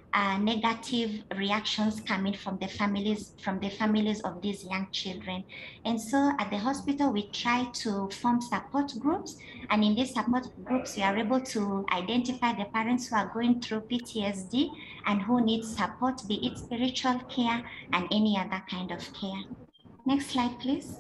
negative reactions coming from the families of these young children. And so at the hospital, we try to form support groups. And in these support groups, we are able to identify the parents who are going through PTSD and who need support, be it spiritual care and any other kind of care. Next slide, please.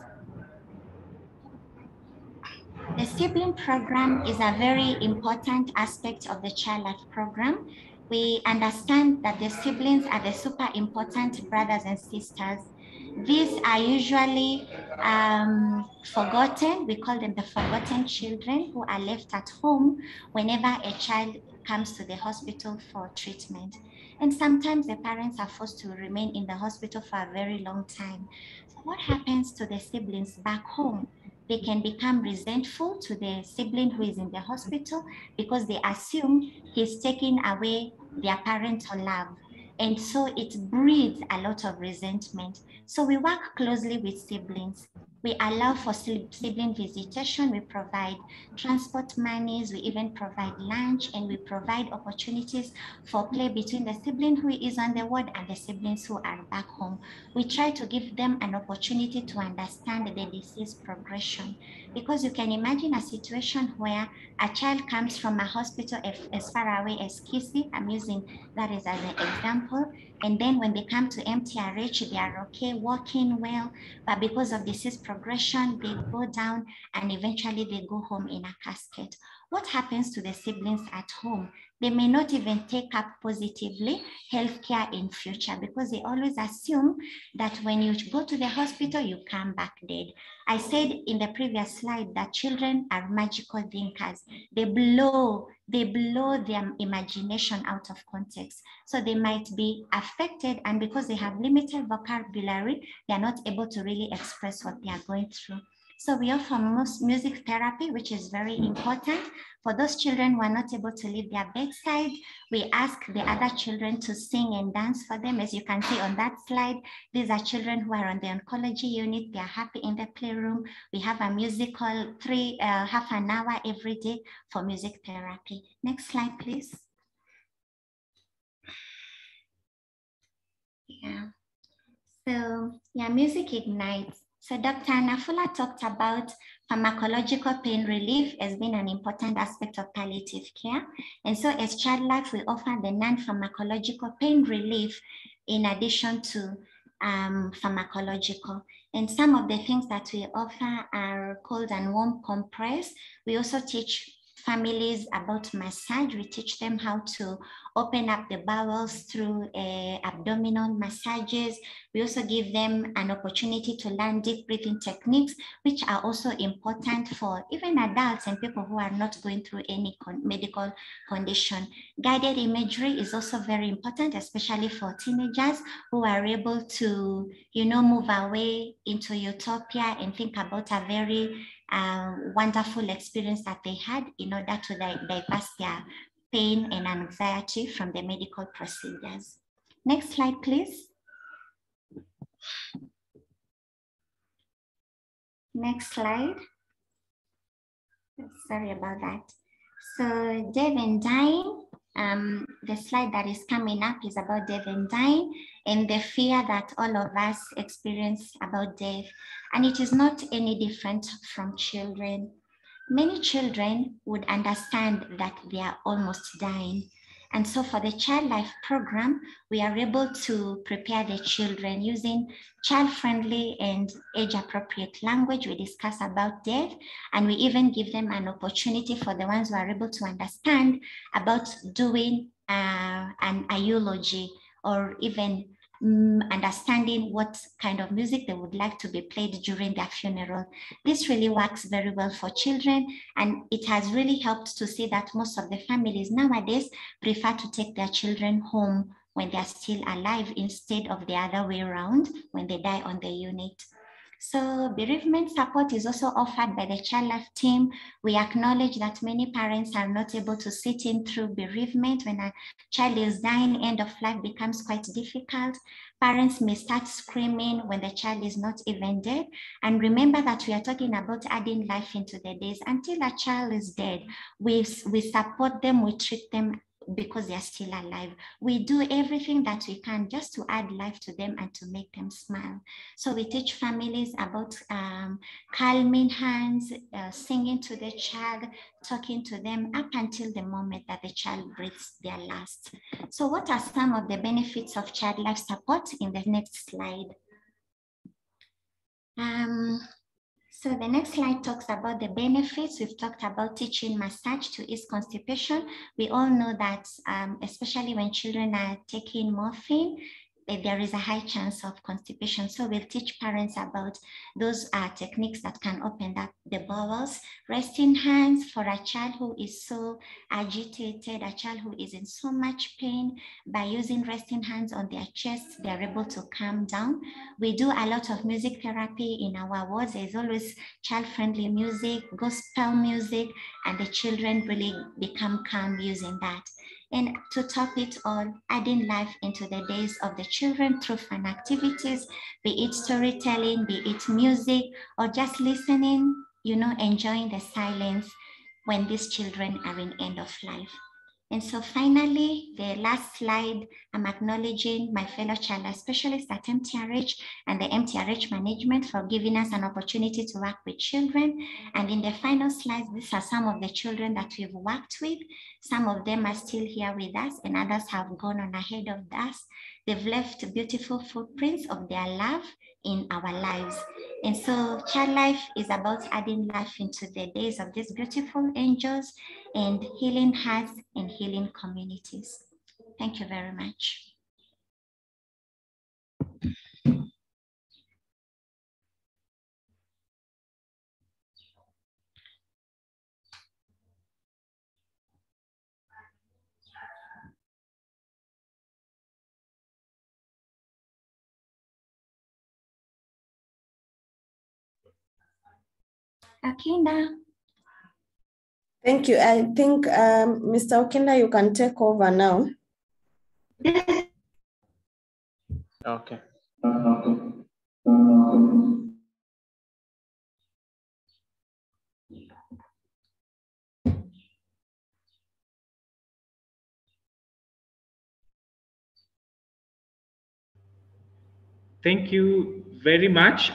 The sibling program is a very important aspect of the Child Life program. We understand that the siblings are the super important brothers and sisters. These are usually forgotten. We call them the forgotten children who are left at home whenever a child comes to the hospital for treatment. And sometimes the parents are forced to remain in the hospital for a very long time. So what happens to the siblings back home? They can become resentful to the sibling who is in the hospital because they assume he's taking away their parental love. And so it breeds a lot of resentment. So we work closely with siblings. We allow for sibling visitation. We provide transport monies. We even provide lunch, and we provide opportunities for play between the sibling who is on the ward and the siblings who are back home. We try to give them an opportunity to understand the disease progression, because you can imagine a situation where a child comes from a hospital as far away as Kisii. I'm using that as an example. And then when they come to MTRH, they are okay, walking well, but because of disease progression, they go down and eventually they go home in a casket. What happens to the siblings at home? They may not even take up positively healthcare in future, because they always assume that when you go to the hospital, you come back dead. I said in the previous slide that children are magical thinkers. They blow their imagination out of context. So they might be affected, and because they have limited vocabulary, they are not able to really express what they are going through. So we offer music therapy, which is very important. For those children who are not able to leave their bedside, we ask the other children to sing and dance for them. As you can see on that slide, these are children who are on the oncology unit. They are happy in the playroom. We have a musical half an hour every day for music therapy. Next slide, please. Yeah. So yeah, music ignites. So Dr. Nafula talked about pharmacological pain relief as being an important aspect of palliative care. And so as Child Life, we offer the non-pharmacological pain relief in addition to pharmacological. And some of the things that we offer are cold and warm compress. We also teach families about massage. We teach them how to open up the bowels through abdominal massages. We also give them an opportunity to learn deep breathing techniques, which are also important for even adults and people who are not going through any medical condition. Guided imagery is also very important, especially for teenagers who are able to, move away into utopia and think about a very wonderful experience that they had in order to divert their pain and anxiety from the medical procedures. Next slide, please. Next slide. Sorry about that. So death and dying, the slide that is coming up is about death and dying and the fear that all of us experience about death. And it is not any different from children. Many children would understand that they are almost dying. And so for the Child Life program, we are able to prepare the children using child-friendly and age-appropriate language. We discuss about death, and we even give them an opportunity for the ones who are able to understand about doing a eulogy, or even understanding what kind of music they would like to be played during their funeral. This really works very well for children, and it has really helped to see that most of the families nowadays prefer to take their children home when they're still alive instead of the other way around when they die on the unit. So bereavement support is also offered by the Child Life team. We acknowledge that many parents are not able to sit in through bereavement. When a child is dying, end of life becomes quite difficult. Parents may start screaming when the child is not even dead. And remember that we are talking about adding life into the days. Until a child is dead, we support them, we treat them because they are still alive. We do everything that we can just to add life to them and to make them smile. So we teach families about calming hands, singing to the child, talking to them up until the moment that the child breathes their last. So what are some of the benefits of child life support in the next slide? So the next slide talks about the benefits. We've talked about teaching massage to ease constipation. We all know that, especially when children are taking morphine, there is a high chance of constipation. So we'll teach parents about those techniques that can open up the bowels. Resting hands for a child who is so agitated, a child who is in so much pain. By using resting hands on their chest, they're able to calm down. We do a lot of music therapy in our wards. There's always child-friendly music, gospel music, and the children really become calm using that. And to top it all, adding life into the days of the children through fun activities, be it storytelling, be it music, or just listening, enjoying the silence when these children are in end of life. And so finally, the last slide, I'm acknowledging my fellow child life specialists at MTRH and the MTRH management for giving us an opportunity to work with children. And in the final slides, these are some of the children that we've worked with. Some of them are still here with us and others have gone on ahead of us. They've left beautiful footprints of their love in our lives. And so child life is about adding life into the days of these beautiful angels and healing hearts and healing communities. Thank you very much. Akinda. Thank you. I think, Mr. Okinda, you can take over now. Okay. Thank you very much,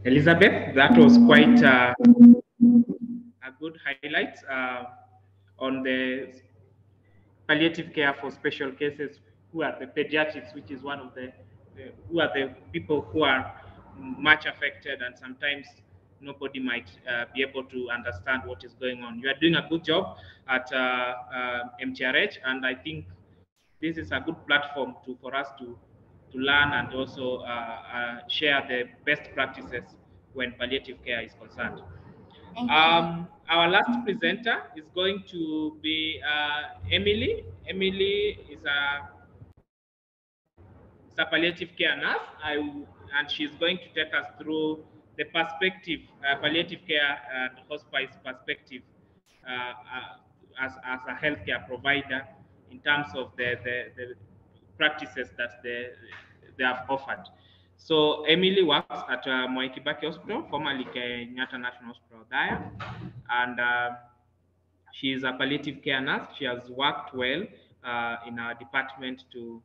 Elizabeth. That was quite a good highlight on the palliative care for special cases, who are the pediatrics, which is one of who are the people who are much affected, and sometimes nobody might be able to understand what is going on. You are doing a good job at MTRH, and I think this is a good platform for us to learn and also share the best practices when palliative care is concerned. Our last presenter is going to be Emily. Emily is a palliative care nurse, and she's going to take us through the perspective, palliative care and hospice perspective as a healthcare provider in terms of the practices that they have offered. So Emily works at Moi Kibaki Hospital, formerly Kenyatta National Hospital, there, and she is a palliative care nurse. She has worked well in our department to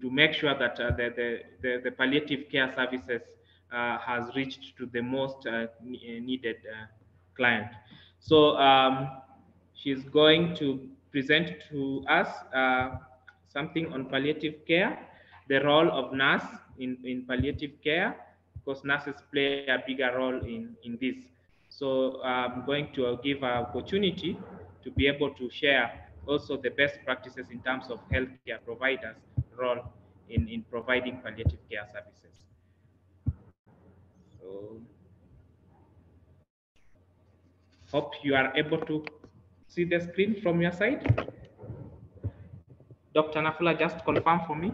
make sure that the palliative care services has reached to the most needed client. So she's going to present to us something on palliative care, the role of nurse in palliative care, because nurses play a bigger role in this. So I'm going to give an opportunity to be able to share also the best practices in terms of healthcare providers' role in providing palliative care services. So hope you are able to see the screen from your side. Dr. Nafula, just confirm for me.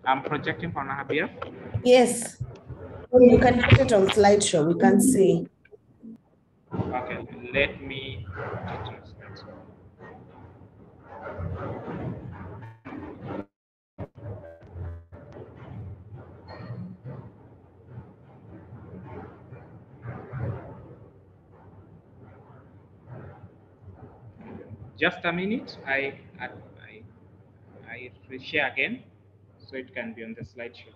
I'm projecting for Nahabia. Yes, you can put it on slideshow. We can see. Okay, let me. Just a minute. I share again, so it can be on the slideshow.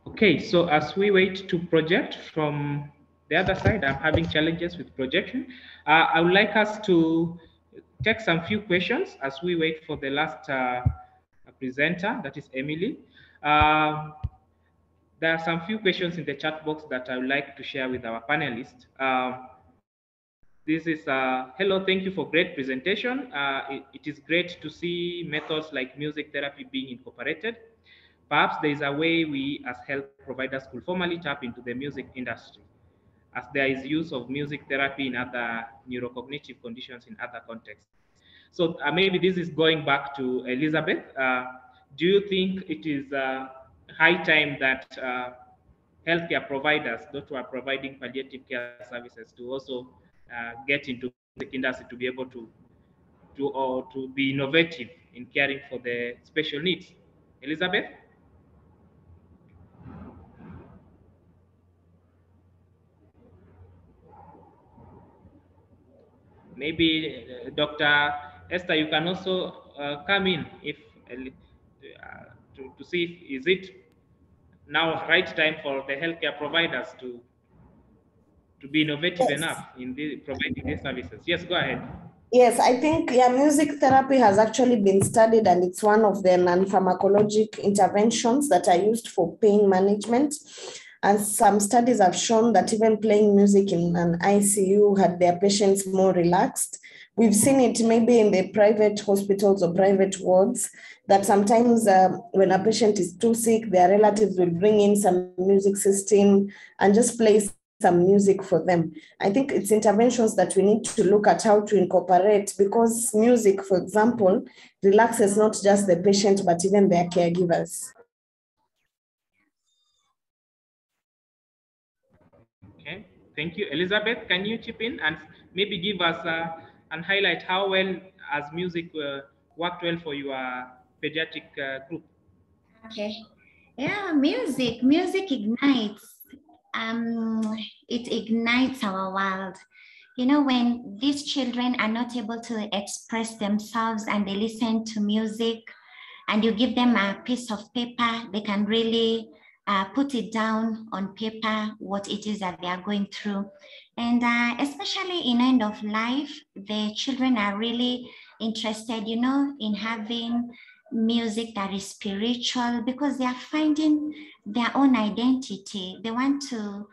Okay, so as we wait to project from the other side, I'm having challenges with projection. I would like us to take some few questions as we wait for the last presenter, that is Emily. There are some few questions in the chat box that I would like to share with our panelists. This is hello, thank you for great presentation. It is great to see methods like music therapy being incorporated. Perhaps there is a way we as health providers could formally tap into the music industry, as there is use of music therapy in other neurocognitive conditions in other contexts. So maybe this is going back to Elizabeth. Do you think it is high time that healthcare providers, those who are providing palliative care services, to also get into the industry to be able to be innovative in caring for the special needs? Elizabeth? Maybe Dr. Esther, you can also come in if to see if, is it now right time for the healthcare providers to be innovative Yes. enough in providing these services. Yes, go ahead. Yes, I think music therapy has actually been studied, and it's one of the non-pharmacologic interventions that are used for pain management. And some studies have shown that even playing music in an ICU had their patients more relaxed. We've seen it maybe in the private hospitals or private wards, that sometimes when a patient is too sick, their relatives will bring in some music system and just play some music for them. I think it's interventions that we need to look at how to incorporate, because music, for example, relaxes not just the patient, but even their caregivers. Okay, thank you. Elizabeth, can you chip in and maybe give us and highlight how well has music worked well for your pediatric group? Okay. Yeah, music ignites. It ignites our world. You know, when these children are not able to express themselves and they listen to music, and you give them a piece of paper, they can really put it down on paper, what it is that they are going through. And especially in end of life, the children are really interested, you know, in having music that is spiritual, because they are finding their own identity. They want to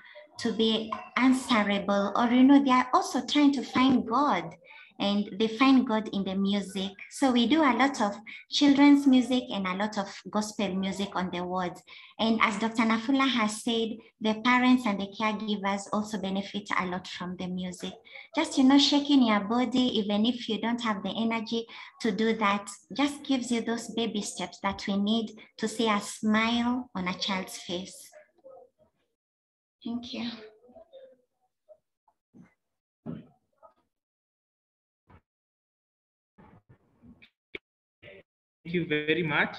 be answerable, or, you know, they are also trying to find God, and they find God in the music. So we do a lot of children's music and a lot of gospel music on the wards. And as Dr. Nafula has said, the parents and the caregivers also benefit a lot from the music. Just, you know, shaking your body, even if you don't have the energy to do that, just gives you those baby steps that we need to see a smile on a child's face. Thank you. Thank you very much.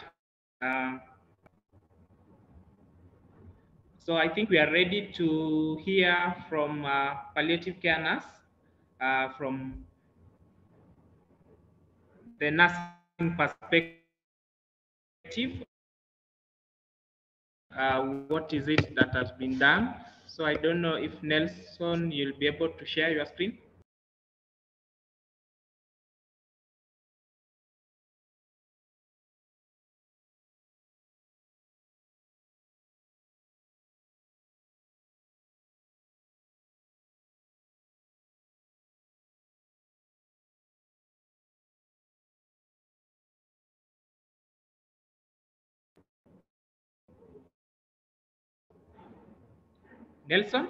So I think we are ready to hear from palliative care nurse, from the nursing perspective. What is it that has been done? So I don't know if Nelson, you'll be able to share your screen. Nelson,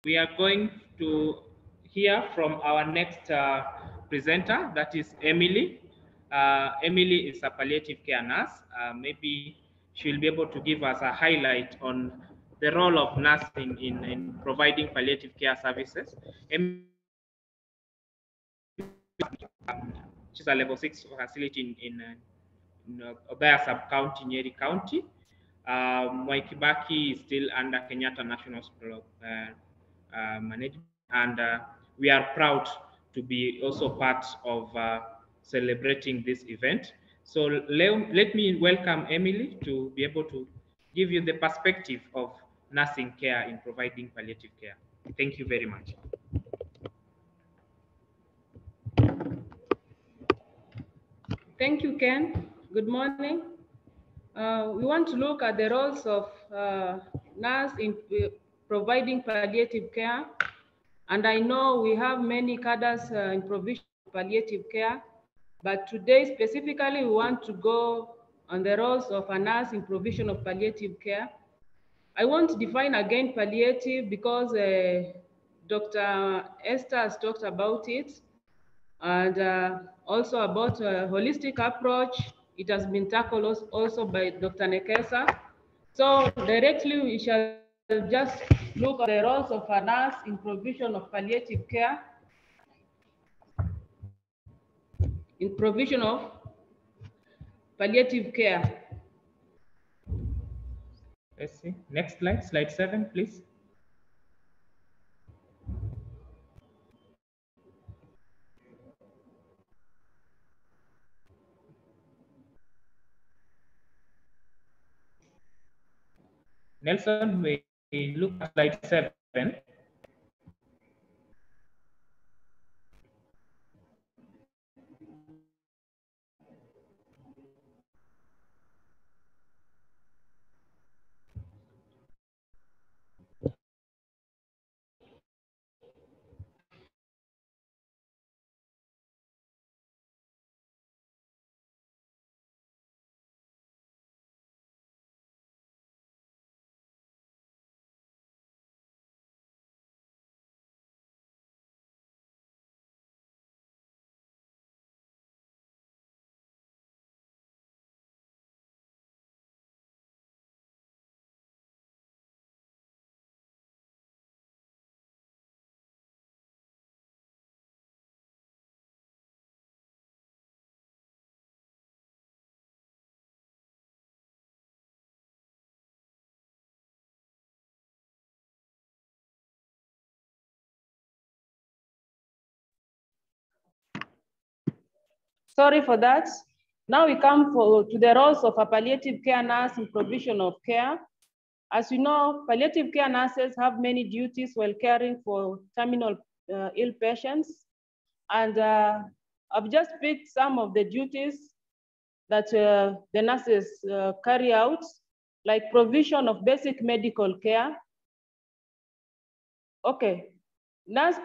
we are going to hear from our next presenter, that is Emily. Emily is a palliative care nurse. Maybe she'll be able to give us a highlight on the role of nursing in providing palliative care services. Emily, which is a level 6 facility in Othaya sub-county, Nyeri County. Mwai Kibaki is still under Kenyatta National Hospital management, and we are proud to be also part of celebrating this event. So let me welcome Emily to be able to give you the perspective of nursing care in providing palliative care. Thank you very much. Thank you, Ken. Good morning. We want to look at the roles of nurse in providing palliative care. And I know we have many cadres in provision of palliative care, but today specifically we want to go on the roles of a nurse in provision of palliative care. I won't define again palliative because Dr. Esther has talked about it, and also about a holistic approach. It has been tackled also by Dr. Nekesa. So directly we shall just look at the roles of a nurse in provision of palliative care. In provision of palliative care. Let's see. Next slide, slide 7, please. Nelson, we look at slide 7. Sorry for that. Now we come to the roles of a palliative care nurse in provision of care. As you know, palliative care nurses have many duties while caring for terminal ill patients. And I've just picked some of the duties that the nurses carry out, like provision of basic medical care. Okay, the nurse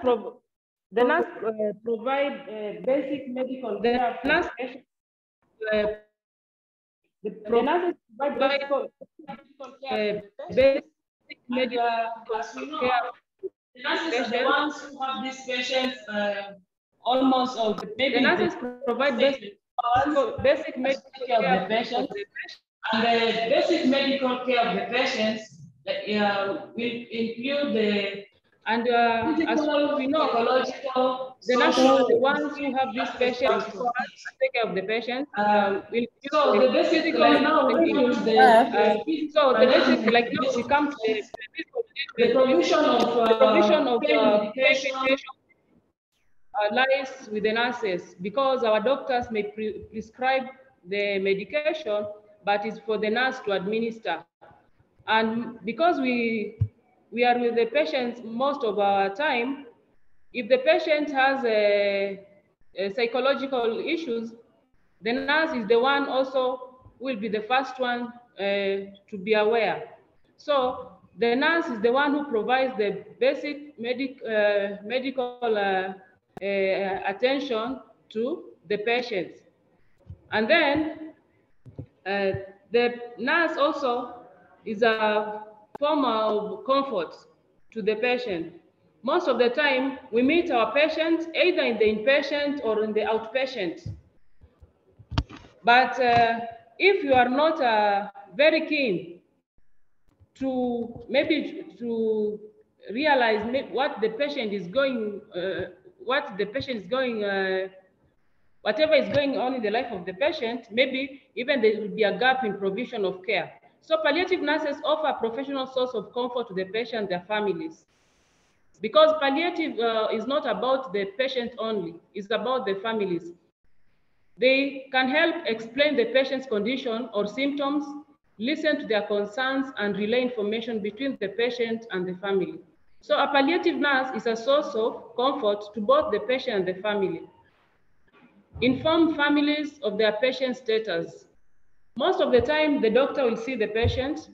provide basic medical care. The nurses provide basic medical care. The nurses are the ones who have these patients almost of maybe the nurses provide basic medical care of the patients. And the basic medical care of the patients will include the as we know, psychological, the nurses are the ones who have these patients take care of the patients. So the basic like now we come to the so the basic like now we come to the provision of pain medication lies with the nurses, because our doctors may prescribe the medication, but it's for the nurse to administer. And because we are with the patients most of our time, if the patient has a psychological issues, the nurse is the one also will be the first one to be aware. So the nurse is the one who provides the basic medical attention to the patients. And then the nurse also is a form of comfort to the patient. most of the time we meet our patients either in the inpatient or in the outpatient. But if you are not very keen to maybe to realize what the patient is going, whatever is going on in the life of the patient, maybe even there will be a gap in provision of care. So palliative nurses offer a professional source of comfort to the patient and their families. Because palliative is not about the patient only, it's about the families. They can help explain the patient's condition or symptoms, listen to their concerns, and relay information between the patient and the family. So a palliative nurse is a source of comfort to both the patient and the family. Inform families of their patient status. Most of the time, the doctor will see the patient,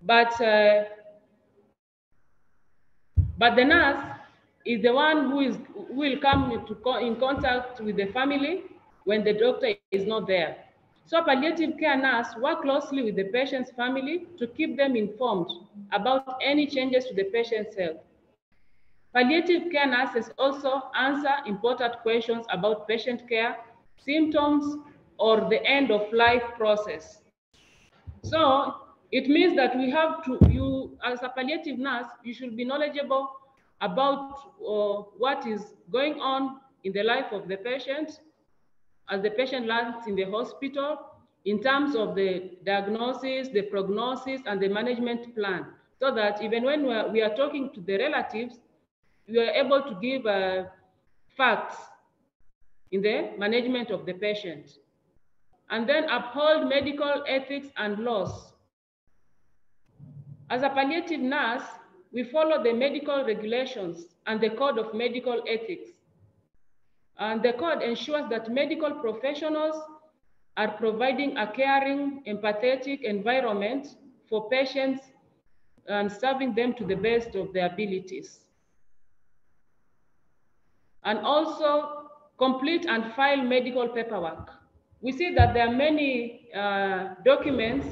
but the nurse is the one who will come in contact with the family when the doctor is not there. So palliative care nurse work closely with the patient's family to keep them informed about any changes to the patient's health. Palliative care nurses also answer important questions about patient care, symptoms, or the end of life process. So it means that we have to, you as a palliative nurse, you should be knowledgeable about what is going on in the life of the patient as the patient lands in the hospital in terms of the diagnosis, the prognosis, and the management plan, so that even when we are talking to the relatives, we are able to give facts in the management of the patient. And then uphold medical ethics and laws. As a palliative nurse, we follow the medical regulations and the code of medical ethics. And the code ensures that medical professionals are providing a caring, empathetic environment for patients and serving them to the best of their abilities. And also complete and file medical paperwork. We see that there are many documents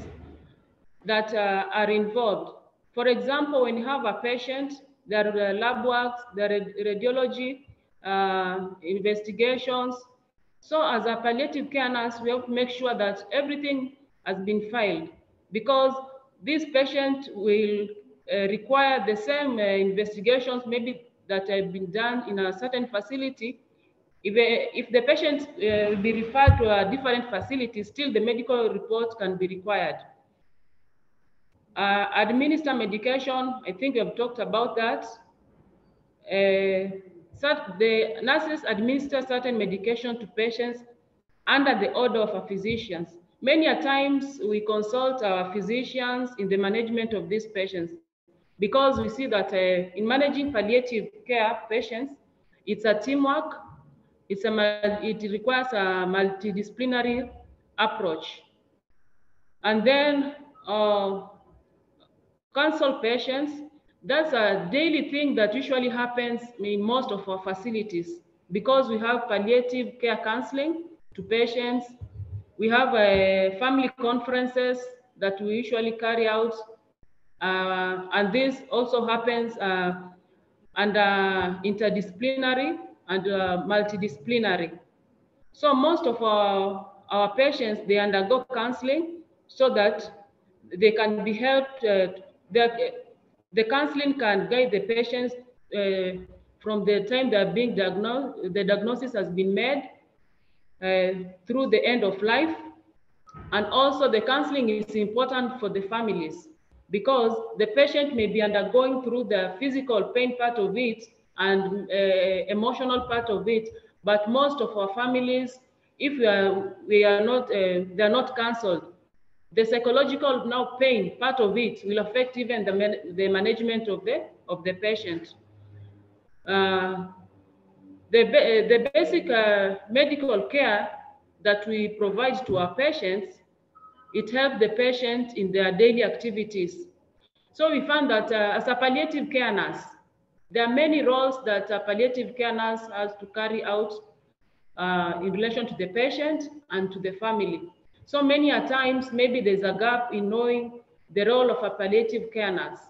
that are involved. For example, when you have a patient, there are lab works, there are radiology, investigations. So as a palliative care nurse, we have to make sure that everything has been filed, because this patient will require the same investigations maybe that have been done in a certain facility. If the patient will be referred to a different facility, still the medical report can be required. Administer medication, I think I've talked about that. The nurses administer certain medication to patients under the order of a physician. Many a times we consult our physicians in the management of these patients, because we see that in managing palliative care patients, it's a teamwork, it requires a multidisciplinary approach. And then consult patients. That's a daily thing that usually happens in most of our facilities, because we have palliative care counseling to patients. We have family conferences that we usually carry out. And this also happens under interdisciplinary and multidisciplinary. So most of our patients, they undergo counseling so that they can be helped. The counseling can guide the patients from the time they're being diagnosed, the diagnosis has been made through the end of life. And also the counseling is important for the families, because the patient may be undergoing through the physical pain part of it and emotional part of it. But most of our families, if they're not counseled, the psychological now pain part of it will affect even the management of the patient. The basic medical care that we provide to our patients, it helps the patient in their daily activities. So we found that as a palliative care nurse, there are many roles that a palliative care nurse has to carry out in relation to the patient and to the family. So many a times, maybe there's a gap in knowing the role of a palliative care nurse.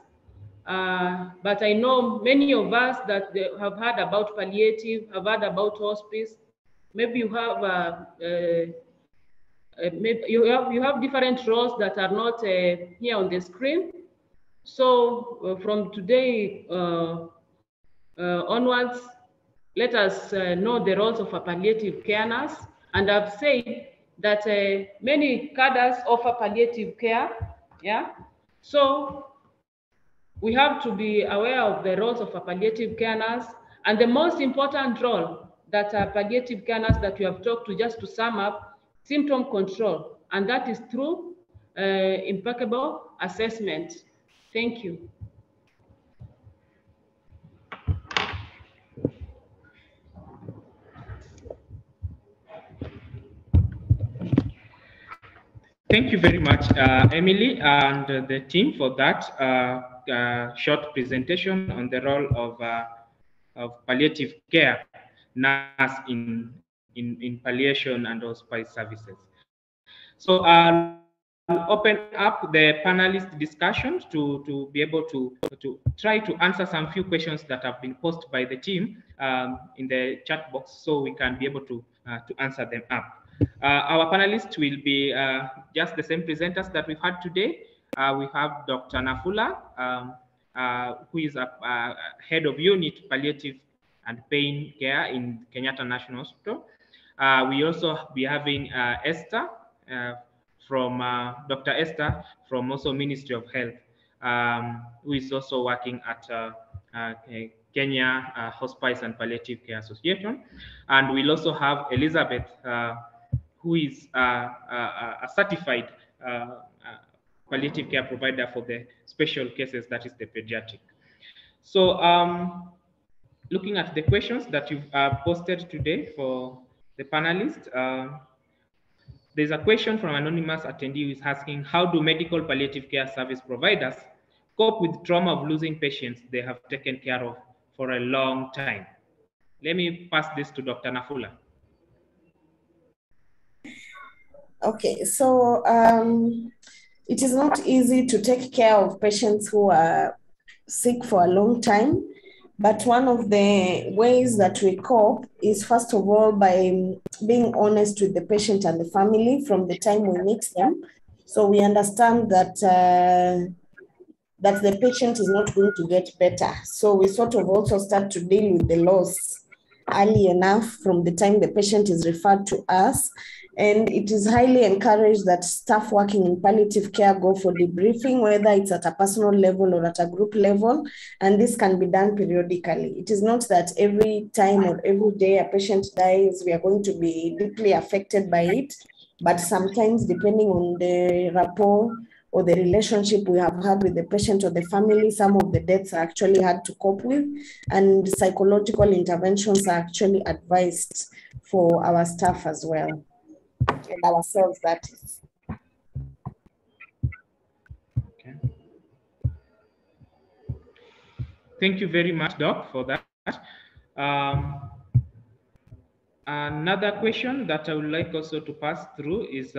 But I know many of us that have heard about palliative, have heard about hospice. Maybe you have maybe you have different roles that are not here on the screen. So from today onwards, let us know the roles of a palliative care nurse. And I've said that many cadres offer palliative care. Yeah. So we have to be aware of the roles of a palliative care nurse, and the most important role that a palliative care nurse that we have talked to, just to sum up, symptom control, and that is through impeccable assessment. Thank you. Thank you very much, Emily and the team, for that short presentation on the role of palliative care nurse in palliation and hospice services. So I'll open up the panelist discussion to be able to try to answer some few questions that have been posed by the team in the chat box, so we can be able to answer them up. Our panelists will be just the same presenters that we've had today. We have Dr. Nafula, who is a head of unit palliative and pain care in Kenyatta National Hospital. We also be having Esther from Dr. Esther from also Ministry of Health, who is also working at Kenya Hospice and Palliative Care Association. And we'll also have Elizabeth, who is a certified palliative care provider for the special cases, that is the pediatric. So looking at the questions that you've posted today for the panelists, there's a question from an anonymous attendee who is asking, how do medical palliative care service providers cope with trauma of losing patients they have taken care of for a long time? Let me pass this to Dr. Nafula. Okay, so it is not easy to take care of patients who are sick for a long time, but one of the ways that we cope is, first of all, by being honest with the patient and the family from the time we meet them. So we understand that that the patient is not going to get better. So we sort of also start to deal with the loss early enough from the time the patient is referred to us. And it is highly encouraged that staff working in palliative care go for debriefing, whether it's at a personal level or at a group level, and this can be done periodically. It is not that every time or every day a patient dies, we are going to be deeply affected by it, but sometimes, depending on the rapport or the relationship we have had with the patient or the family, some of the deaths are actually hard to cope with, and psychological interventions are actually advised for our staff as well, and ourselves, that is. Okay. Thank you very much, Doc, for that. Another question that I would like also to pass through is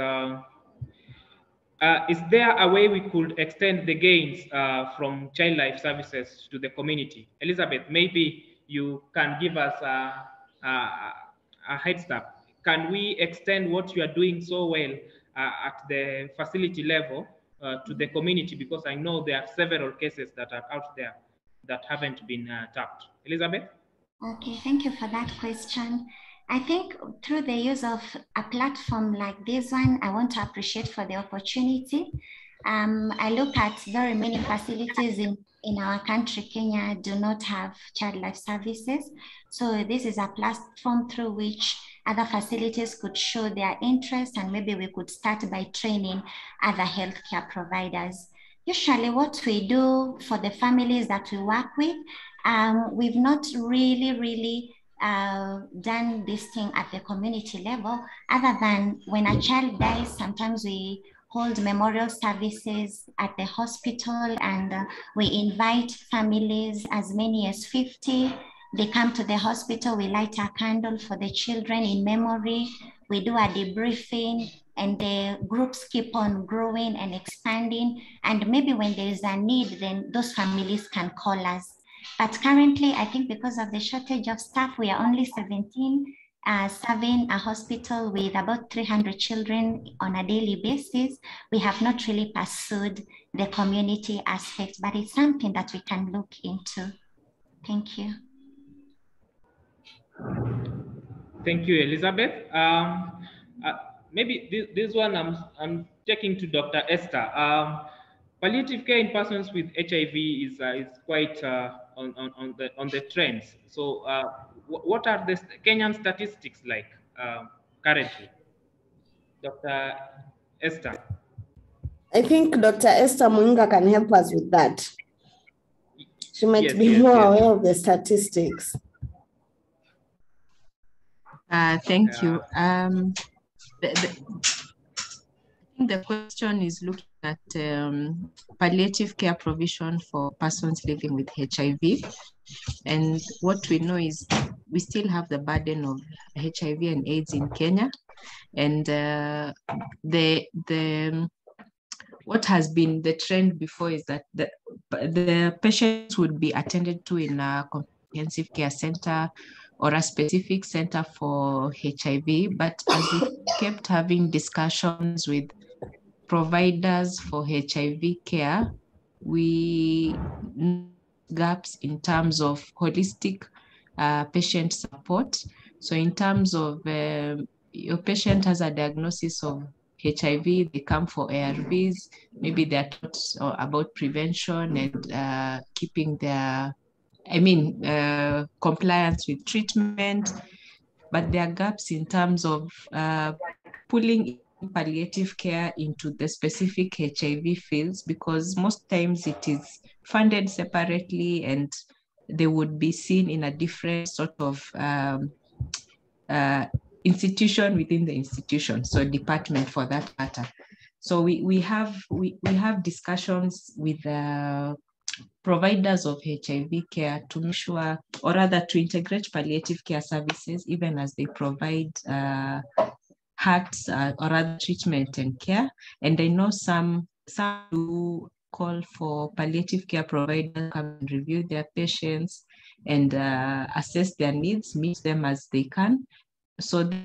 there a way we could extend the gains from child life services to the community? Elizabeth, maybe you can give us a head start. Can we extend what you are doing so well at the facility level to the community? Because I know there are several cases that are out there that haven't been tapped. Elizabeth? Okay, thank you for that question. I think through the use of a platform like this one, I want to appreciate for the opportunity. I look at very many facilities in our country, Kenya, do not have child life services. So this is a platform through which other facilities could show their interest, and maybe we could start by training other healthcare providers. Usually what we do for the families that we work with, we've not really done this thing at the community level, other than when a child dies, sometimes we hold memorial services at the hospital, and we invite families, as many as 50. They come to the hospital, we light a candle for the children in memory, we do a debriefing, and the groups keep on growing and expanding. And maybe when there is a need, then those families can call us. But currently, I think because of the shortage of staff, we are only 17, serving a hospital with about 300 children on a daily basis. We have not really pursued the community aspect, but it's something that we can look into. Thank you. Thank you, Elizabeth. Maybe this one I'm taking to Dr. Esther. Palliative care in persons with HIV is quite on the trends. So, what are the Kenyan statistics like currently, Dr. Esther? I think Dr. Esther Mwinga can help us with that. She might be more aware of the statistics. Thank you. I think the question is looking at palliative care provision for persons living with HIV. And what we know is we still have the burden of HIV and AIDS in Kenya. And what has been the trend before is that the patients would be attended to in a comprehensive care center or a specific center for HIV. But as we kept having discussions with providers for HIV care, we gaps in terms of holistic patient support. So in terms of your patient has a diagnosis of HIV, they come for ARVs, maybe they're taught about prevention and keeping their, compliance with treatment, but there are gaps in terms of pulling palliative care into the specific HIV fields, because most times it is funded separately and they would be seen in a different sort of institution within the institution, so department for that matter. So we have discussions with providers of HIV care to make sure, or rather to integrate palliative care services even as they provide HACs or other treatment and care. And I know some do call for palliative care providers to come and review their patients and assess their needs, meet them as they can. So the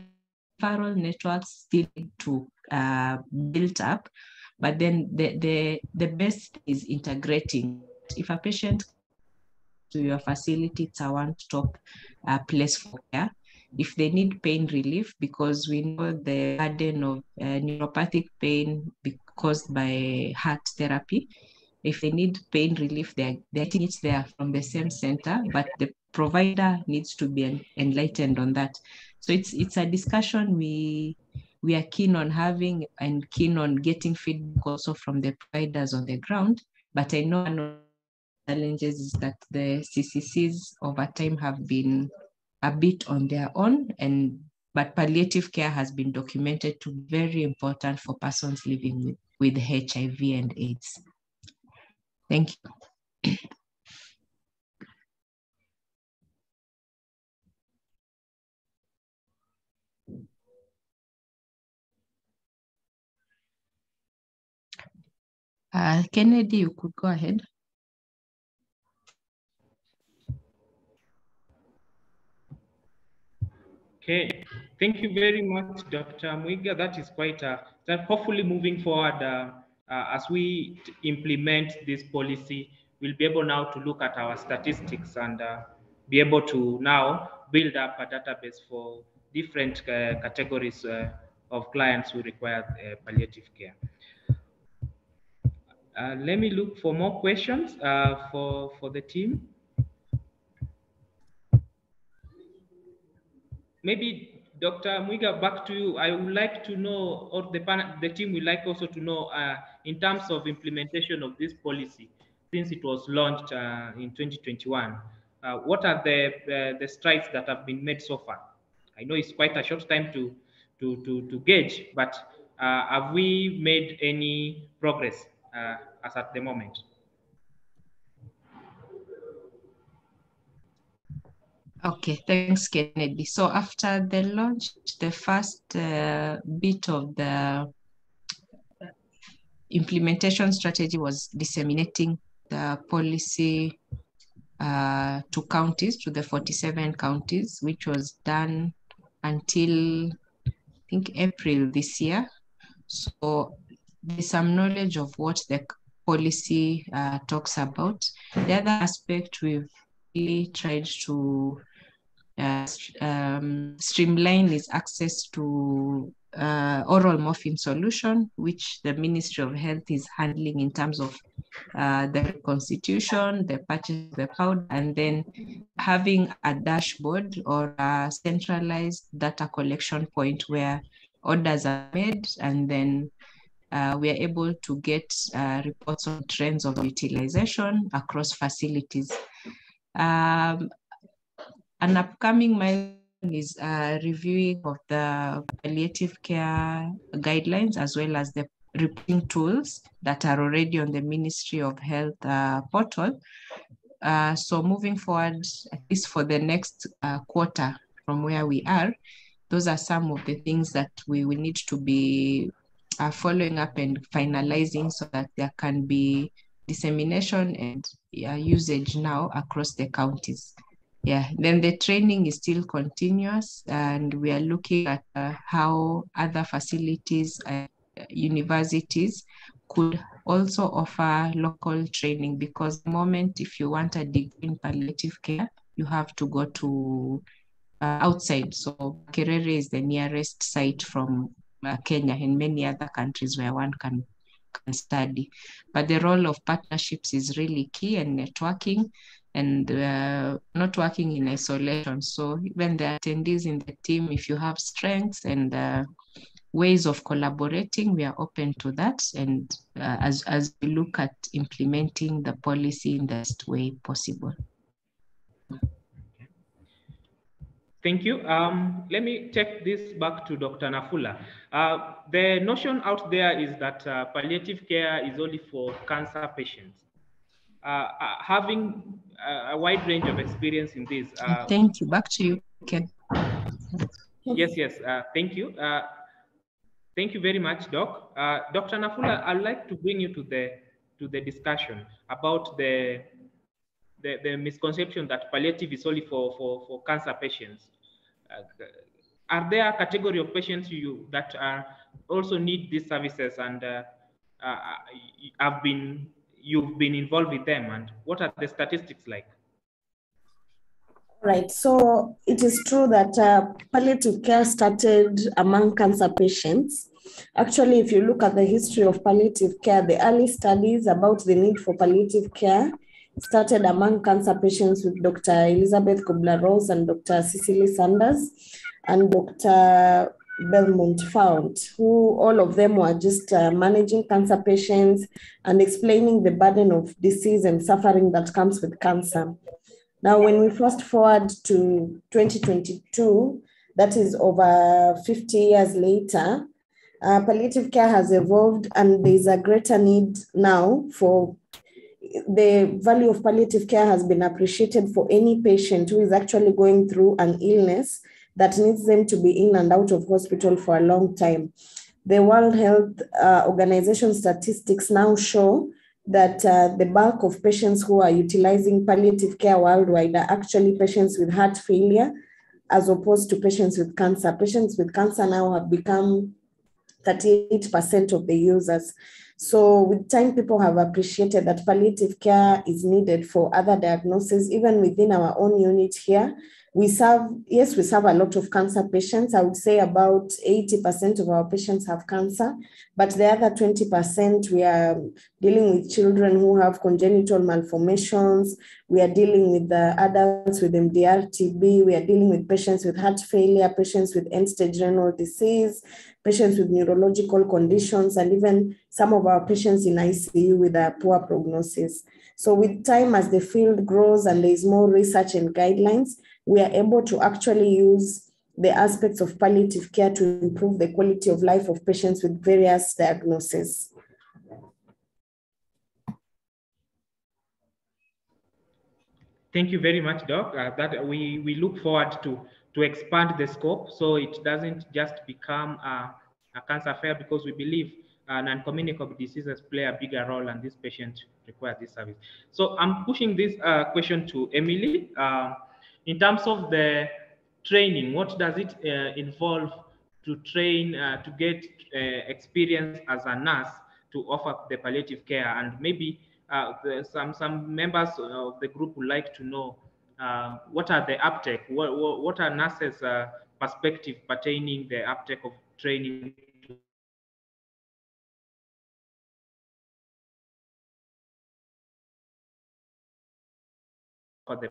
referral networks still need to build up, but then the best is integrating. If a patient to your facility, it's a one-stop place for care. If they need pain relief, because we know the burden of neuropathic pain caused by heart therapy, if they need pain relief, they're getting it there from the same center, but the provider needs to be enlightened on that. So it's a discussion we are keen on having and keen on getting feedback also from the providers on the ground. But I know one of the challenges is that the CCCs over time have been a bit on their own, but palliative care has been documented to be very important for persons living with HIV and AIDS. Thank you. Kennedy, you could go ahead. Okay, thank you very much, Dr. Mwiga. That is quite that hopefully moving forward as we implement this policy, we'll be able now to look at our statistics and be able to now build up a database for different categories of clients who require palliative care. Let me look for more questions for the team. Maybe Dr. Mwiga, back to you. I would like to know, or the team would like also to know, in terms of implementation of this policy, since it was launched in 2021, what are the strides that have been made so far? I know it's quite a short time to gauge, but have we made any progress as at the moment? Okay, thanks, Kennedy. So after the launch, the first bit of the implementation strategy was disseminating the policy to counties, to the 47 counties, which was done until, I think, April this year. So there's some knowledge of what the policy talks about. The other aspect we've really tried to streamline is access to oral morphine solution, which the Ministry of Health is handling in terms of the constitution, the purchase of the powder, and then having a dashboard or a centralized data collection point where orders are made, and then we are able to get reports on trends of utilization across facilities. An upcoming milestone is reviewing of the palliative care guidelines, as well as the reporting tools that are already on the Ministry of Health portal. So moving forward, at least for the next quarter from where we are, those are some of the things that we will need to be following up and finalizing so that there can be dissemination and usage now across the counties. Yeah, then the training is still continuous, and we are looking at how other facilities, universities could also offer local training, because the moment if you want a degree in palliative care, you have to go to outside. So Kerere is the nearest site from Kenya and many other countries where one can study. But the role of partnerships is really key, and networking, and not working in isolation. So even the attendees in the team, if you have strengths and ways of collaborating, we are open to that. And as we look at implementing the policy in the best way possible. Thank you. Let me take this back to Dr. Nafula. The notion out there is that palliative care is only for cancer patients. Having a wide range of experience in this. Thank you. Back to you, Ken. Yes. Thank you. Thank you very much, Doc. Dr. Nafula, I'd like to bring you to the discussion about the misconception that palliative is only for cancer patients. Are there a category of patients that also need these services, and you've been involved with them, and what are the statistics like? Right, so it is true that palliative care started among cancer patients. Actually, if you look at the history of palliative care, the early studies about the need for palliative care started among cancer patients with Dr. Elizabeth Kubler-Ross and Dr. Cicely Sanders and Dr. Belmont Fount, who all of them were just managing cancer patients and explaining the burden of disease and suffering that comes with cancer. Now, when we fast forward to 2022, that is over 50 years later, palliative care has evolved, and there's a greater need now for the value of palliative care has been appreciated for any patient who is actually going through an illness that needs them to be in and out of hospital for a long time. The World Health Organization statistics now show that the bulk of patients who are utilizing palliative care worldwide are actually patients with heart failure, as opposed to patients with cancer. Patients with cancer now have become 38% of the users. So with time, people have appreciated that palliative care is needed for other diagnoses. Even within our own unit here, we serve a lot of cancer patients. I would say about 80% of our patients have cancer, but the other 20%, we are dealing with children who have congenital malformations. We are dealing with the adults with MDR-TB. We are dealing with patients with heart failure, patients with end-stage renal disease, patients with neurological conditions, and even some of our patients in ICU with a poor prognosis. So with time, as the field grows and there is more research and guidelines, we are able to actually use the aspects of palliative care to improve the quality of life of patients with various diagnoses. Thank you very much, Doc. That we look forward to expand the scope so it doesn't just become a cancer fair, because we believe non-communicable diseases play a bigger role and these patients require this service. So I'm pushing this question to Emily. In terms of the training, what does it involve to train, to get experience as a nurse to offer the palliative care? And maybe some members of the group would like to know what are the uptake, what are nurses' perspective pertaining the uptake of training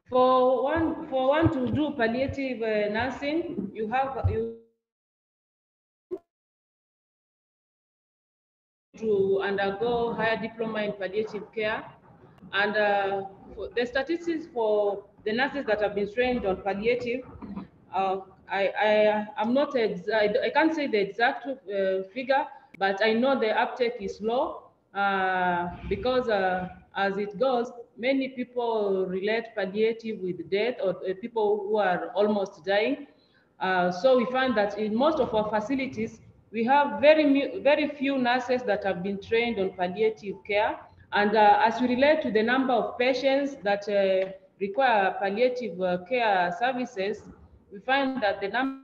For one to do palliative nursing, you to undergo higher diploma in palliative care, and the statistics for the nurses that have been trained on palliative, I can't say the exact figure, but I know the uptake is low because as it goes, many people relate palliative with death or people who are almost dying. So we find that in most of our facilities, we have very few nurses that have been trained on palliative care. And as we relate to the number of patients that require palliative care services, we find that the number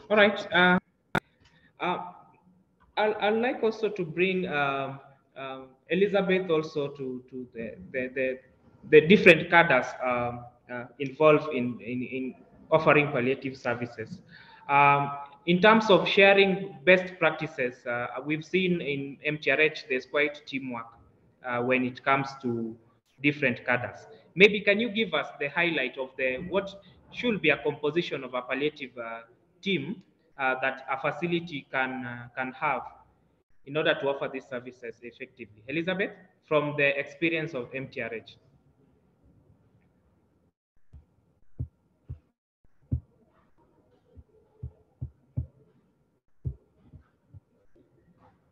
All right. I'd like also to bring Elizabeth also to the different cadres involved in offering palliative services. In terms of sharing best practices, we've seen in MTRH there's quite teamwork when it comes to different cadres. Maybe can you give us the highlight of what should be a composition of a palliative team that a facility can have in order to offer these services effectively? Elizabeth, from the experience of MTRH.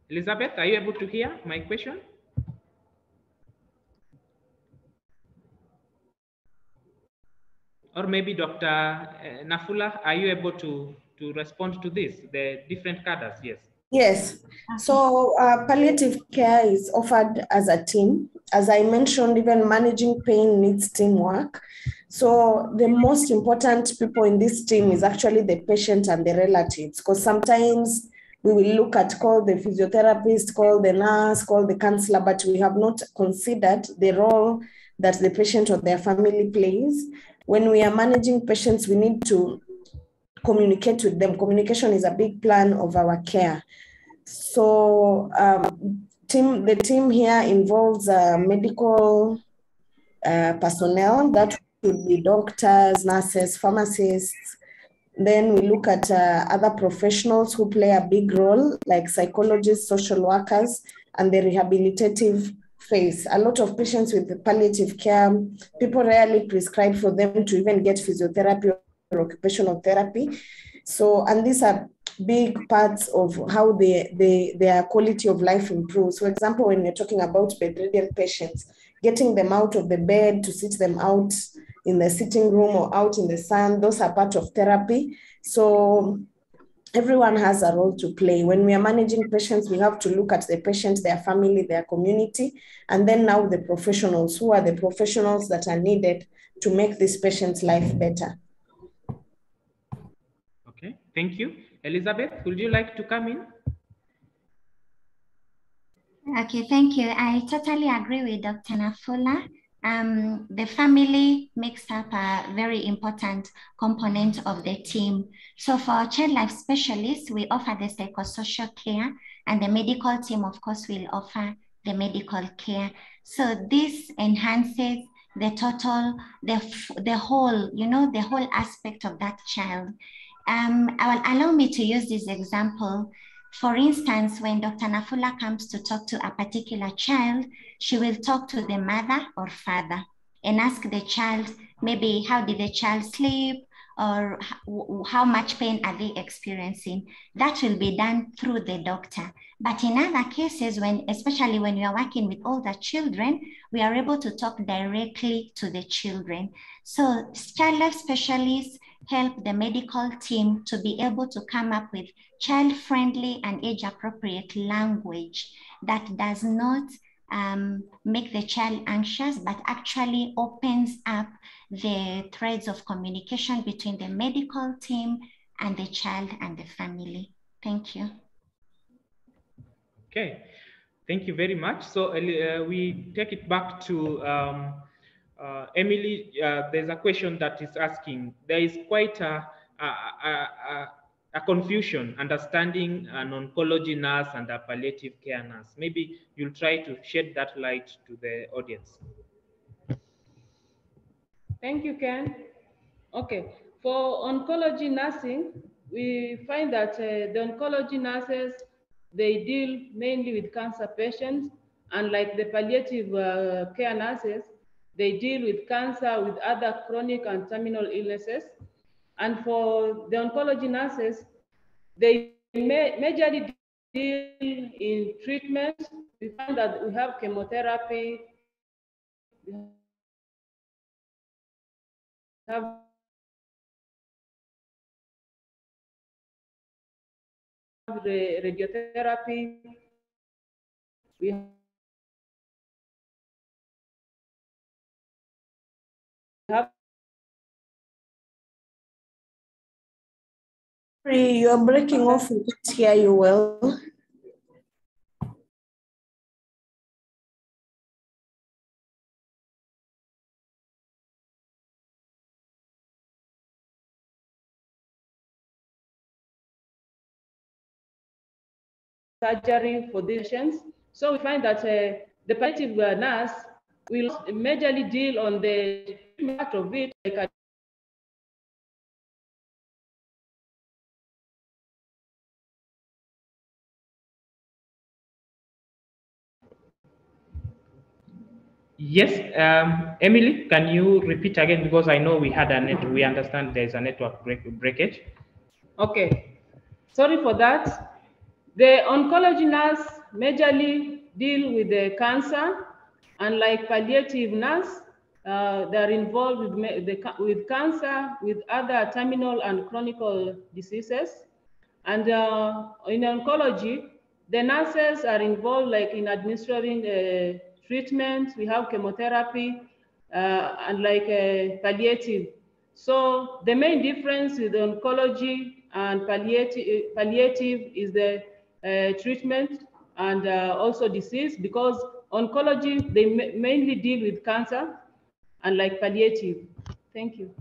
Elizabeth, are you able to hear my question? Or maybe Dr. Nafula, are you able to respond to this, the different cadres? Yes. Yes. So palliative care is offered as a team. As I mentioned, even managing pain needs teamwork. So the most important people in this team is actually the patient and the relatives, because sometimes we will look at call the physiotherapist, call the nurse, call the counselor, but we have not considered the role that the patient or their family plays. When we are managing patients, we need to communicate with them. Communication is a big plan of our care. So the team here involves medical personnel, that would be doctors, nurses, pharmacists. Then we look at other professionals who play a big role, like psychologists, social workers, and the rehabilitative phase. A lot of patients with palliative care, people rarely prescribe for them to even get physiotherapy or occupational therapy. So, and these are big parts of how their quality of life improves. For example, when you're talking about bedridden patients, getting them out of the bed to sit them out in the sitting room or out in the sun, those are part of therapy. So everyone has a role to play. When we are managing patients, we have to look at the patient, their family, their community, and then now the professionals. Who are the professionals that are needed to make this patient's life better? Okay, thank you. Elizabeth, would you like to come in? Okay, thank you. I totally agree with Dr. Nafula. The family makes up a very important component of the team. So for child life specialists, we offer the psychosocial care, and the medical team, of course, will offer the medical care. So this enhances the total, the whole, the whole aspect of that child. Allow me to use this example. For instance, when Dr. Nafula comes to talk to a particular child, she will talk to the mother or father and ask the child, maybe how did the child sleep, or how much pain are they experiencing? That will be done through the doctor. But in other cases, especially when we are working with older children, we are able to talk directly to the children. So child life specialists help the medical team to be able to come up with child-friendly and age-appropriate language that does not make the child anxious, but actually opens up the threads of communication between the medical team and the child and the family. Thank you. Okay, thank you very much. So we take it back to Emily. There's a question that is asking, there is quite a confusion understanding an oncology nurse and a palliative care nurse. Maybe you'll try to shed that light to the audience. Thank you, Ken. Okay, for oncology nursing, we find that the oncology nurses, they deal mainly with cancer patients, and like the palliative care nurses, they deal with cancer, with other chronic and terminal illnesses. And for the oncology nurses, they majorly deal in treatment. We find that we have chemotherapy, we have the radiotherapy, we have. You're breaking off, we can't hear you well. Surgery for these patients. So we find that the palliative nurse will majorly deal on the part of it, like Yes, Emily, can you repeat again? Because I know we had we understand there's a network breakage. Okay, sorry for that. The oncology nurse majorly deal with the cancer, and like palliative nurse, they're involved with cancer, with other terminal and chronic diseases. And in oncology, the nurses are involved like in administering treatment. We have chemotherapy and like palliative. So the main difference with oncology and palliative is the treatment and also disease, because oncology, they mainly deal with cancer, and like palliative. Thank you.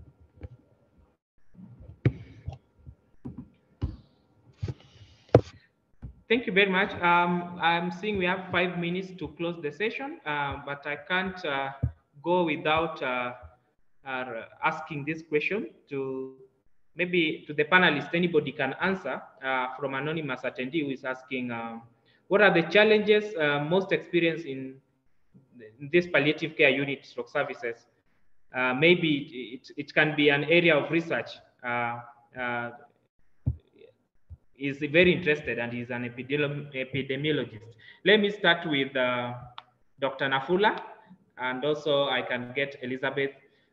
Thank you very much. I'm seeing we have 5 minutes to close the session, but I can't go without asking this question to maybe to the panelists. Anybody can answer from anonymous attendee who is asking, what are the challenges most experienced in this palliative care unit stroke services? Maybe it can be an area of research. Is very interested and is an epidemiologist. Let me start with Dr. Nafula, and also I can get Elizabeth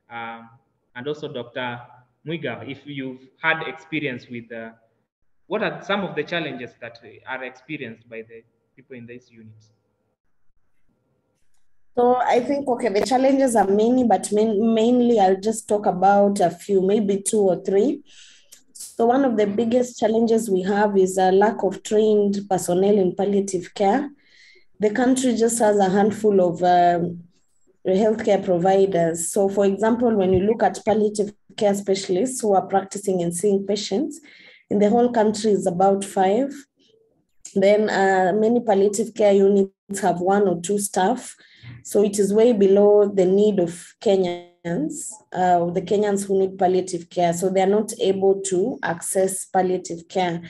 and also Dr. Mwiga, if you've had experience with what are some of the challenges that are experienced by the people in these units? So I think, okay, the challenges are many, but mainly I'll just talk about a few, maybe 2 or 3. So one of the biggest challenges we have is a lack of trained personnel in palliative care. the country just has a handful of healthcare providers. So for example, when you look at palliative care specialists who are practicing and seeing patients, in the whole country is about 5. Then many palliative care units have 1 or 2 staff. So it is way below the need of Kenyans, the Kenyans who need palliative care. So they are not able to access palliative care.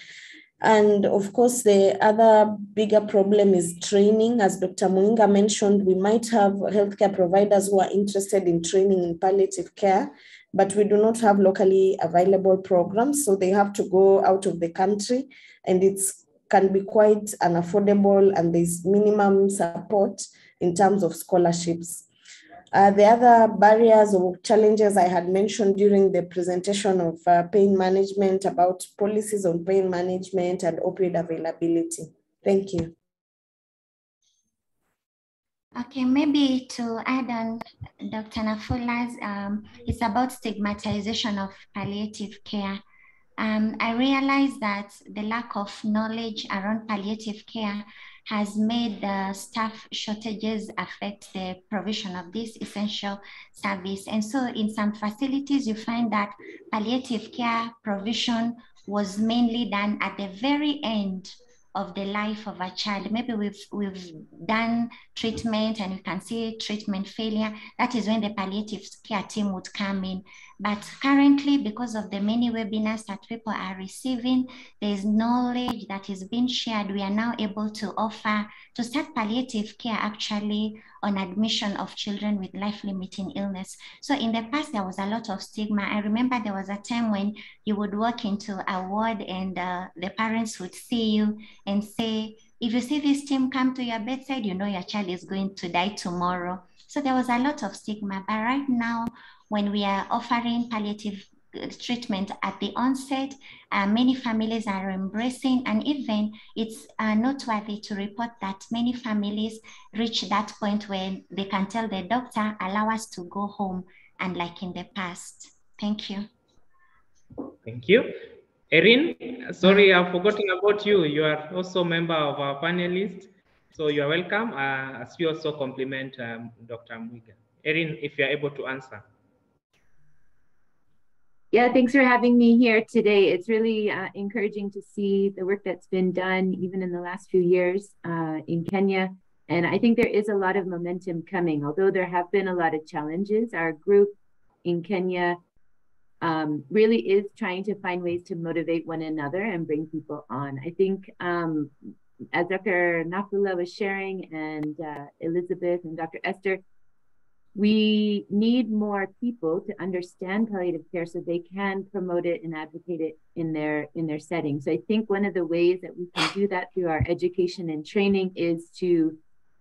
And of course, the other bigger problem is training. As Dr. Muinga mentioned, we might have healthcare providers who are interested in training in palliative care, but we do not have locally available programs. So they have to go out of the country, and it can be quite unaffordable, and there's minimum support in terms of scholarships. The other barriers or challenges I had mentioned during the presentation of pain management, about policies on pain management and opioid availability. Thank you. Okay, maybe to add on Dr. Nafula's, it's about stigmatization of palliative care. I realize that the lack of knowledge around palliative care has made the staff shortages affect the provision of this essential service. And so in some facilities, you find that palliative care provision was mainly done at the very end of the life of a child. Maybe we've done treatment and you can see treatment failure. That is when the palliative care team would come in. But currently, because of the many webinars that people are receiving, there's knowledge that is being shared. We are now able to offer, to start palliative care actually on admission of children with life-limiting illness. So in the past, there was a lot of stigma. I remember there was a time when you would walk into a ward and the parents would see you and say, if you see this team come to your bedside, you know your child is going to die tomorrow. So there was a lot of stigma. But right now, when we are offering palliative treatment at the onset, many families are embracing, and even it's noteworthy to report that many families reach that point where they can tell the doctor, allow us to go home, and like in the past. Thank you. Thank you. Erin, sorry, I've forgotten about you. You are also a member of our panelists, so you are welcome, as you also compliment Dr. Muiga. Erin, if you are able to answer. Yeah, thanks for having me here today. It's really encouraging to see the work that's been done even in the last few years in Kenya. And I think there is a lot of momentum coming. Although there have been a lot of challenges, our group in Kenya really is trying to find ways to motivate one another and bring people on. I think as Dr. Nafula was sharing, and Elizabeth and Dr. Esther, we need more people to understand palliative care so they can promote it and advocate it in their setting. So I think one of the ways that we can do that through our education and training is to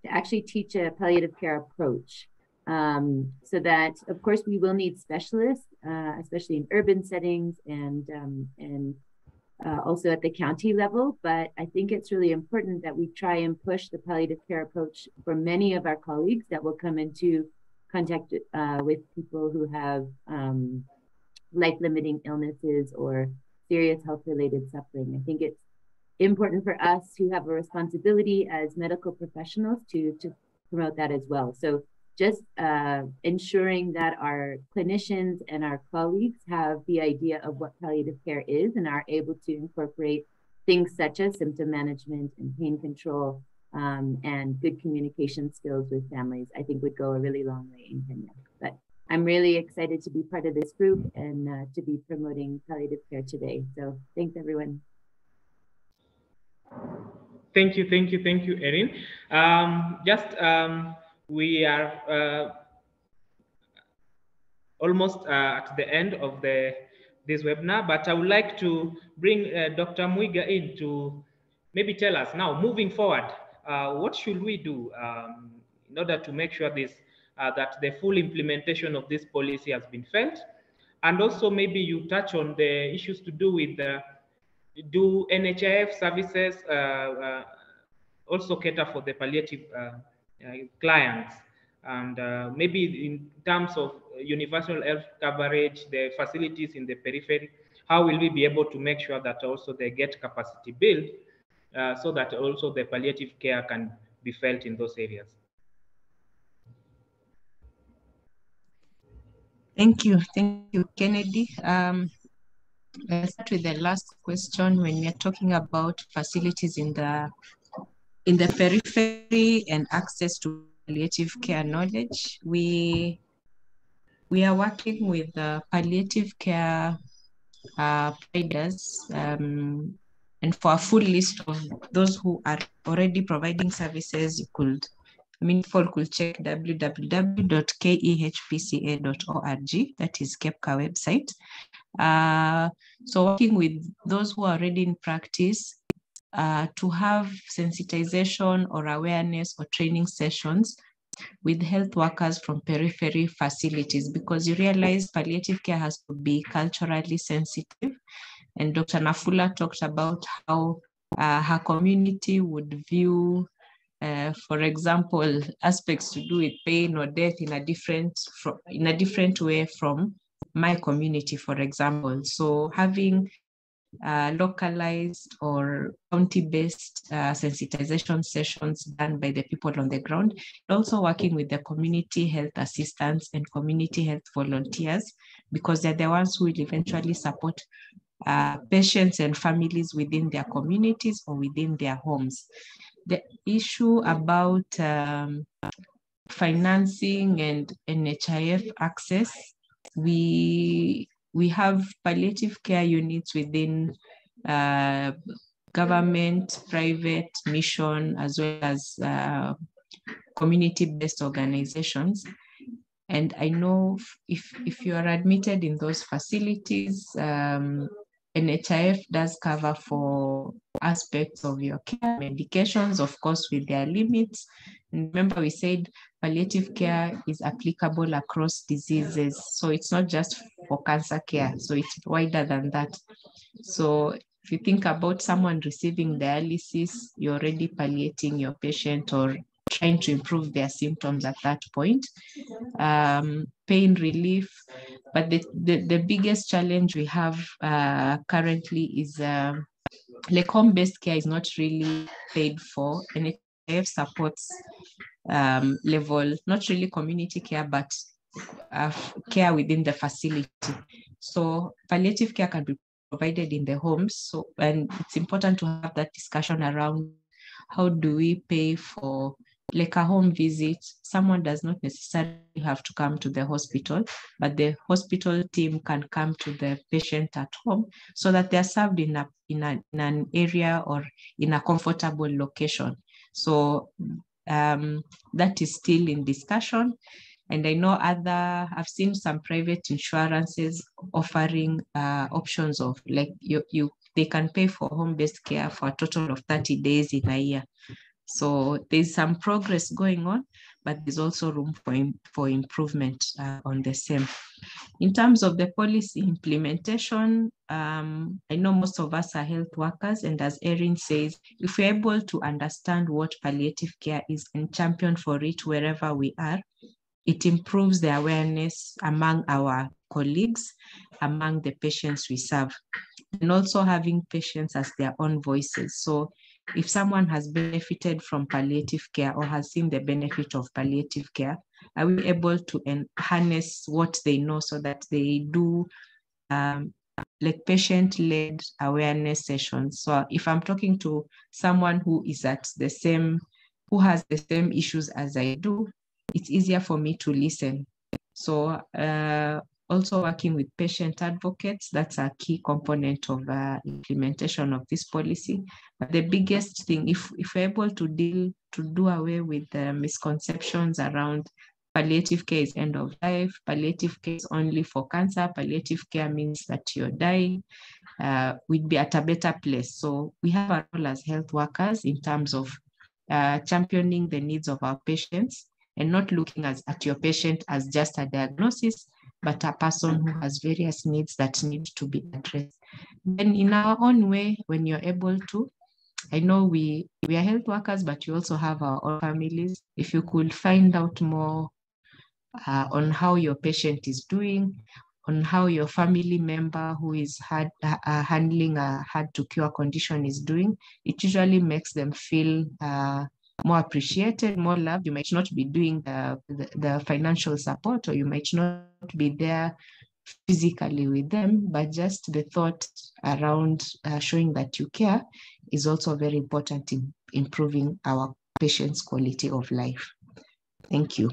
actually teach a palliative care approach. So that, of course, we will need specialists, especially in urban settings and also at the county level. But I think it's really important that we try and push the palliative care approach for many of our colleagues that will come into contact with people who have life-limiting illnesses or serious health-related suffering. I think it's important for us who have a responsibility as medical professionals to promote that as well. So just ensuring that our clinicians and our colleagues have the idea of what palliative care is and are able to incorporate things such as symptom management and pain control and good communication skills with families, I think would go a really long way in Kenya. But I'm really excited to be part of this group and to be promoting palliative care today. So thanks, everyone. Thank you, Erin. We are almost at the end of this webinar, but I would like to bring Dr. Muiga in to maybe tell us now, moving forward, what should we do in order to make sure that the full implementation of this policy has been felt? And also maybe you touch on the issues to do with do NHIF services also cater for the palliative clients? And maybe in terms of universal health coverage, the facilities in the periphery, how will we be able to make sure that also they get capacity built so that also the palliative care can be felt in those areas. Thank you, Kennedy. I'll start with the last question. When we are talking about facilities in the periphery and access to palliative care knowledge, we are working with palliative care providers, and for a full list of those who are already providing services, you could, people could check www.KNH-UoN.org. That is KEPCA website. So working with those who are already in practice, to have sensitization or awareness or training sessions with health workers from periphery facilities, because you realize palliative care has to be culturally sensitive. And Dr. Nafula talked about how her community would view, for example, aspects to do with pain or death in a different way from my community, for example. So having localized or county-based sensitization sessions done by the people on the ground, and also working with the community health assistants and community health volunteers, because they're the ones who will eventually support patients and families within their communities or within their homes. The issue about financing and NHIF access, we have palliative care units within government, private, mission, as well as community-based organizations. And I know if you are admitted in those facilities, NHIF does cover for aspects of your care, medications, of course, with their limits. And remember, we said palliative care is applicable across diseases. So it's not just for cancer care. So it's wider than that. So if you think about someone receiving dialysis, you're already palliating your patient or trying to improve their symptoms at that point. Pain relief. But the biggest challenge we have currently is like home-based care is not really paid for, and it supports level, not really community care, but care within the facility. So palliative care can be provided in the homes. So, and it's important to have that discussion around how do we pay for like a home visit. Someone does not necessarily have to come to the hospital, but the hospital team can come to the patient at home so that they're served in an area or in a comfortable location. So that is still in discussion. And I know I've seen some private insurances offering options of like they can pay for home-based care for a total of 30 days in a year. So there's some progress going on, but there's also room for improvement on the same. In terms of the policy implementation, I know most of us are health workers, and as Erin says, if we're able to understand what palliative care is and champion for it wherever we are, it improves the awareness among our colleagues, among the patients we serve, and also having patients as their own voices. So if someone has benefited from palliative care or has seen the benefit of palliative care, are we able to harness what they know so that they do like patient-led awareness sessions? So if I'm talking to someone who is who has the same issues as I do, it's easier for me to listen. So also working with patient advocates, that's a key component of implementation of this policy. But the biggest thing, if we're able to do away with the misconceptions around palliative care is end of life, palliative care is only for cancer, palliative care means that you're dying, we'd be at a better place. So we have a role as health workers in terms of championing the needs of our patients and not looking at your patient as just a diagnosis, but a person who has various needs that need to be addressed. Then in our own way, when you're able to, I know we are health workers, but we also have our own families. If you could find out more on how your patient is doing, on how your family member who is handling a hard to cure condition is doing, it usually makes them feel more appreciated, more loved. You might not be doing the financial support, or you might not be there physically with them, but just the thought around showing that you care is also very important in improving our patients' quality of life. Thank you.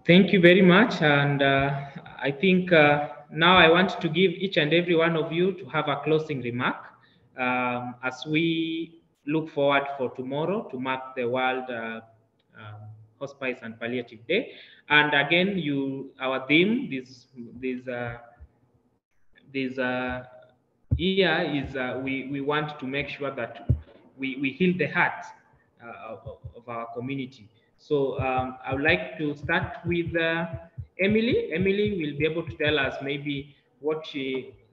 Thank you very much. And I think now I want to give each and every one of you to have a closing remark as we look forward for tomorrow to mark the World Hospice and Palliative Day. And again, our theme this year is we want to make sure that we heal the heart of our community. So I would like to start with Emily. Emily will be able to tell us maybe what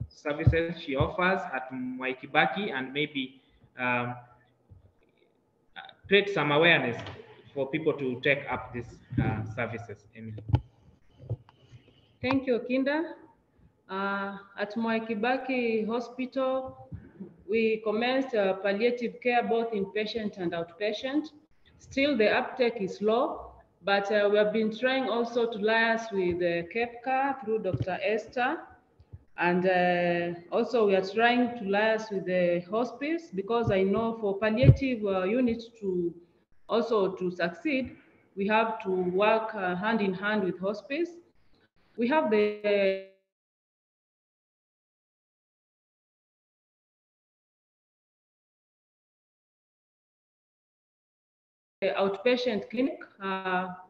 services she offers at Mwai Kibaki, and maybe create some awareness for people to take up these services. Emily. Thank you, Kinda. At Mwai Kibaki Hospital, we commenced palliative care both inpatient and outpatient. Still, the uptake is low, but we have been trying also to liaise with KEPCA through Dr. Esther. And also we are trying to liaise with the hospice, because I know for palliative units to succeed, we have to work hand in hand with hospice. We have the outpatient clinic,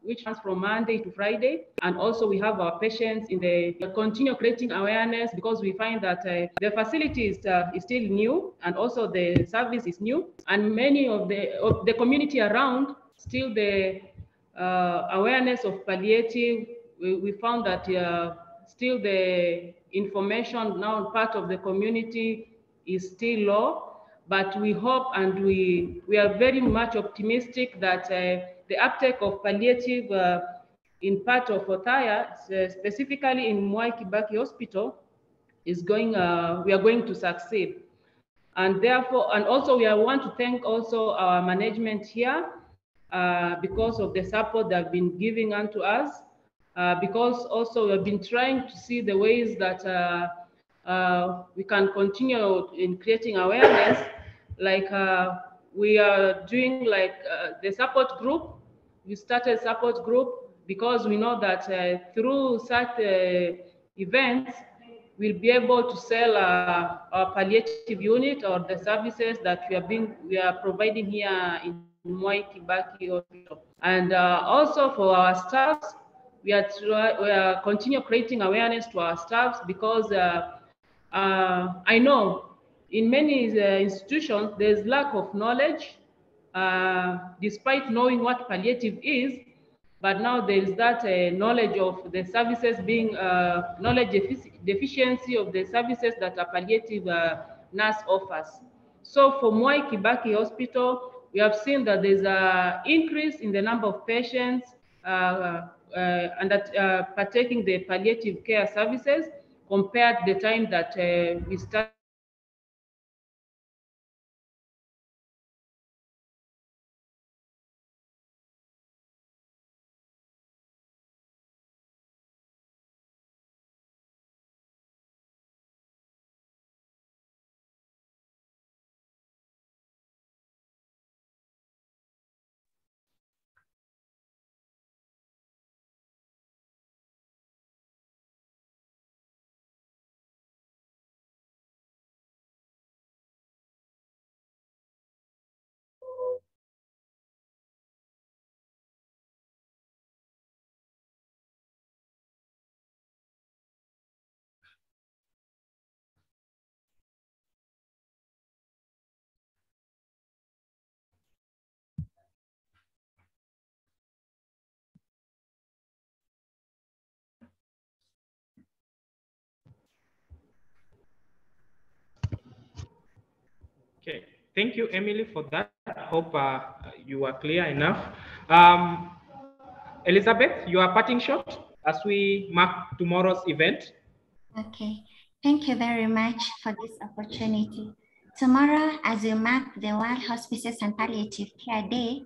which runs from Monday to Friday. And also we have our patients we continue creating awareness, because we find that the facility is still new, and also the service is new. And many of the community around, still the awareness of palliative, we found that still the information now part of the community is still low. But we hope, and we are very much optimistic that the uptake of palliative in part of Othaya, specifically in Mwai Kibaki Hospital, is going. We are going to succeed, and therefore, and also we want to thank also our management here because of the support they've been giving unto us. Because also we have been trying to see the ways that we can continue in creating awareness. Like we are doing the support group. We started support group because we know that through such events, we'll be able to sell our palliative unit or the services that we are providing here in Mwai Kibaki Hospital. And also for our staffs, we are continue creating awareness to our staffs, because I know in many institutions, there's lack of knowledge, despite knowing what palliative is, but now there's that knowledge of the services being, knowledge deficiency of the services that a palliative nurse offers. So for Mwai Kibaki Hospital, we have seen that there's an increase in the number of patients and that partaking the palliative care services compared to the time that we started. Okay, thank you, Emily, for that. I hope you are clear enough. Elizabeth, you are parting shot as we mark tomorrow's event. Okay, thank you very much for this opportunity. Tomorrow, as we mark the World Hospices and Palliative Care Day,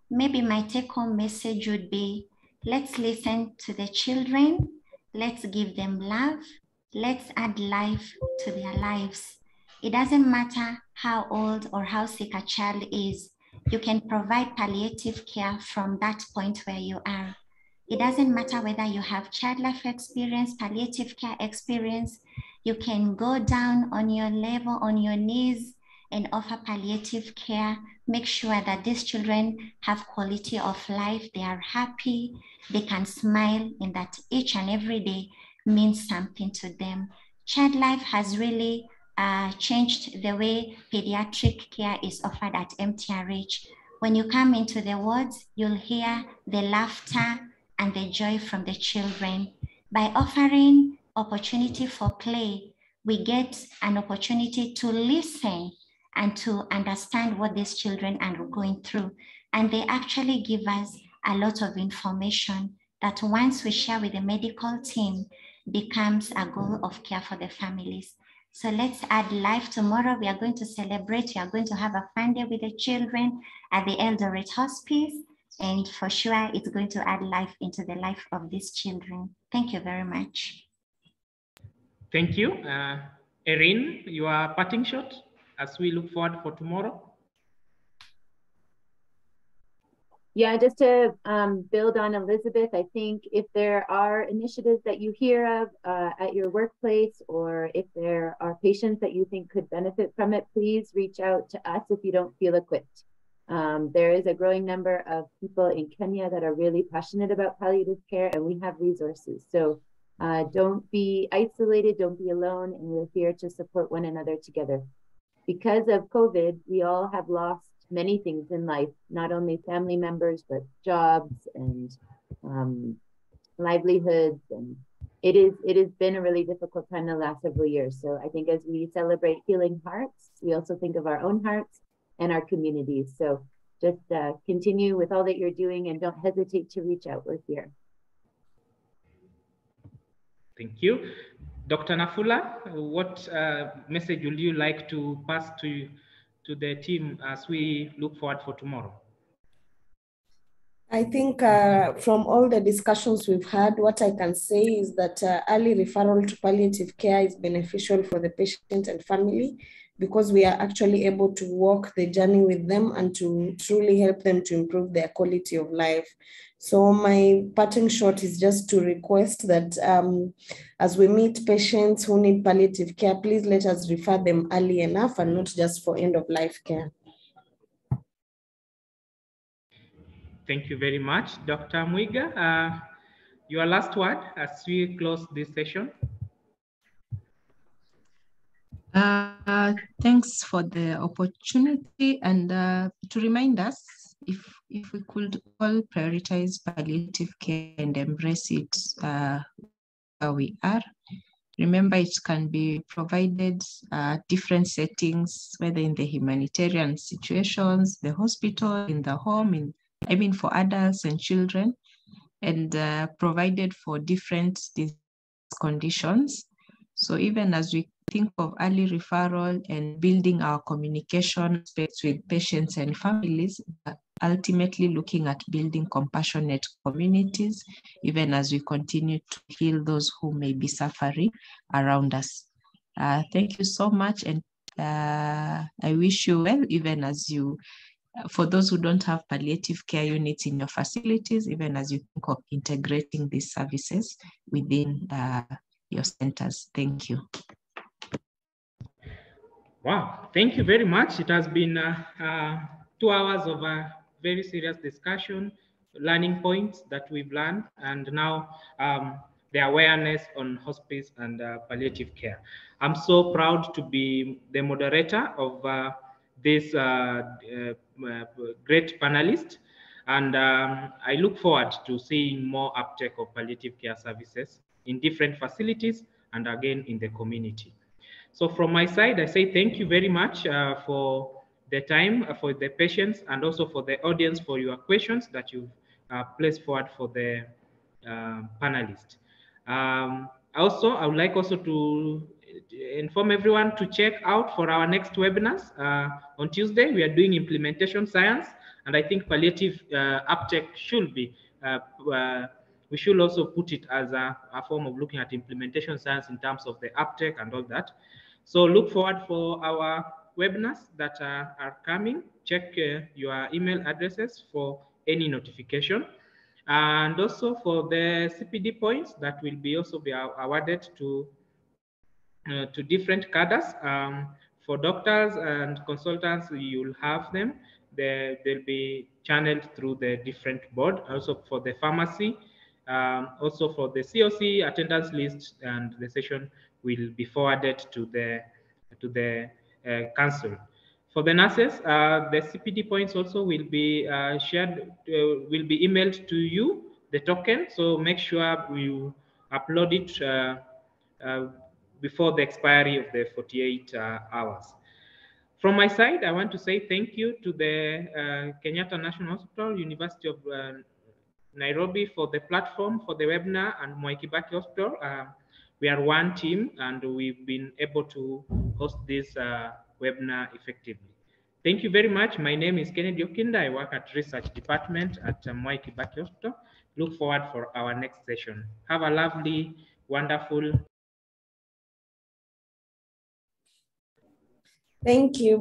maybe my take-home message would be, let's listen to the children, let's give them love, let's add life to their lives. It doesn't matter how old or how sick a child is, you can provide palliative care from that point where you are. It doesn't matter whether you have child life experience, palliative care experience, you can go down on your level, on your knees, and offer palliative care. Make sure that these children have quality of life, they are happy, they can smile, and that each and every day means something to them. Child life has really changed the way pediatric care is offered at MTRH. When you come into the wards, you'll hear the laughter and the joy from the children. By offering opportunity for play, we get an opportunity to listen and to understand what these children are going through. And they actually give us a lot of information that once we share with the medical team becomes a goal of care for the families. So let's add life. Tomorrow we are going to celebrate, we are going to have a fun day with the children at the Eldoret Hospice. And for sure, it's going to add life into the life of these children. Thank you very much. Thank you. Erin, your parting shot as we look forward for tomorrow. Yeah, just to build on Elizabeth, I think if there are initiatives that you hear of at your workplace, or if there are patients that you think could benefit from it, please reach out to us if you don't feel equipped. There is a growing number of people in Kenya that are really passionate about palliative care, and we have resources. So don't be isolated, don't be alone, and we're here to support one another together. Because of COVID, we all have lost many things in life, not only family members, but jobs and livelihoods. And it has been a really difficult time the last several years. So I think as we celebrate healing hearts, we also think of our own hearts and our communities. So just continue with all that you're doing and don't hesitate to reach out. We're here. Thank you. Dr. Nafula, what message would you like to pass to the team as we look forward for tomorrow? I think from all the discussions we've had, what I can say is that early referral to palliative care is beneficial for the patient and family, because we are actually able to walk the journey with them and to truly help them to improve their quality of life. So my parting shot is just to request that as we meet patients who need palliative care, please let us refer them early enough and not just for end of life care. Thank you very much. Dr. Mwiga, your last word as we close this session. Thanks for the opportunity, and to remind us, if we could all prioritize palliative care and embrace it where we are. Remember, it can be provided different settings, whether in the humanitarian situations, the hospital, in the home, for adults and children, and provided for different conditions. So even as we think of early referral and building our communication aspects with patients and families, ultimately looking at building compassionate communities, even as we continue to heal those who may be suffering around us. Thank you so much, and I wish you well, even as you, for those who don't have palliative care units in your facilities, even as you think of integrating these services within your centers. Thank you. Wow, thank you very much. It has been 2 hours of a very serious discussion, learning points that we've learned, and now the awareness on hospice and palliative care. I'm so proud to be the moderator of this great panelist, and I look forward to seeing more uptake of palliative care services in different facilities and again in the community. So from my side, I say thank you very much for the time, for the patience, and also for the audience for your questions that you've placed forward for the panelists. Also, I would like also to inform everyone to check out for our next webinars. On Tuesday, we are doing implementation science, and I think palliative uptake should be, we should also put it as a form of looking at implementation science in terms of the uptake and all that. So look forward for our webinars that are coming. Check your email addresses for any notification. And also for the CPD points that will be also be awarded to different cadres. For doctors and consultants, you'll have them. They'll be channeled through the different board. Also for the pharmacy, also for the COC attendance list, and the session will be forwarded to the council. For the nurses, the CPD points also will be shared, will be emailed to you, the token. So make sure you upload it before the expiry of the 48 hours. From my side, I want to say thank you to the Kenyatta National Hospital, University of Nairobi for the platform for the webinar, and Mwai Kibaki Hospital. We are one team, and we've been able to host this webinar effectively. Thank you very much. My name is KNH-UoN. I work at Research Department at Mwai Kibaki Hospital. Look forward for our next session. Have a lovely, wonderful. Thank you.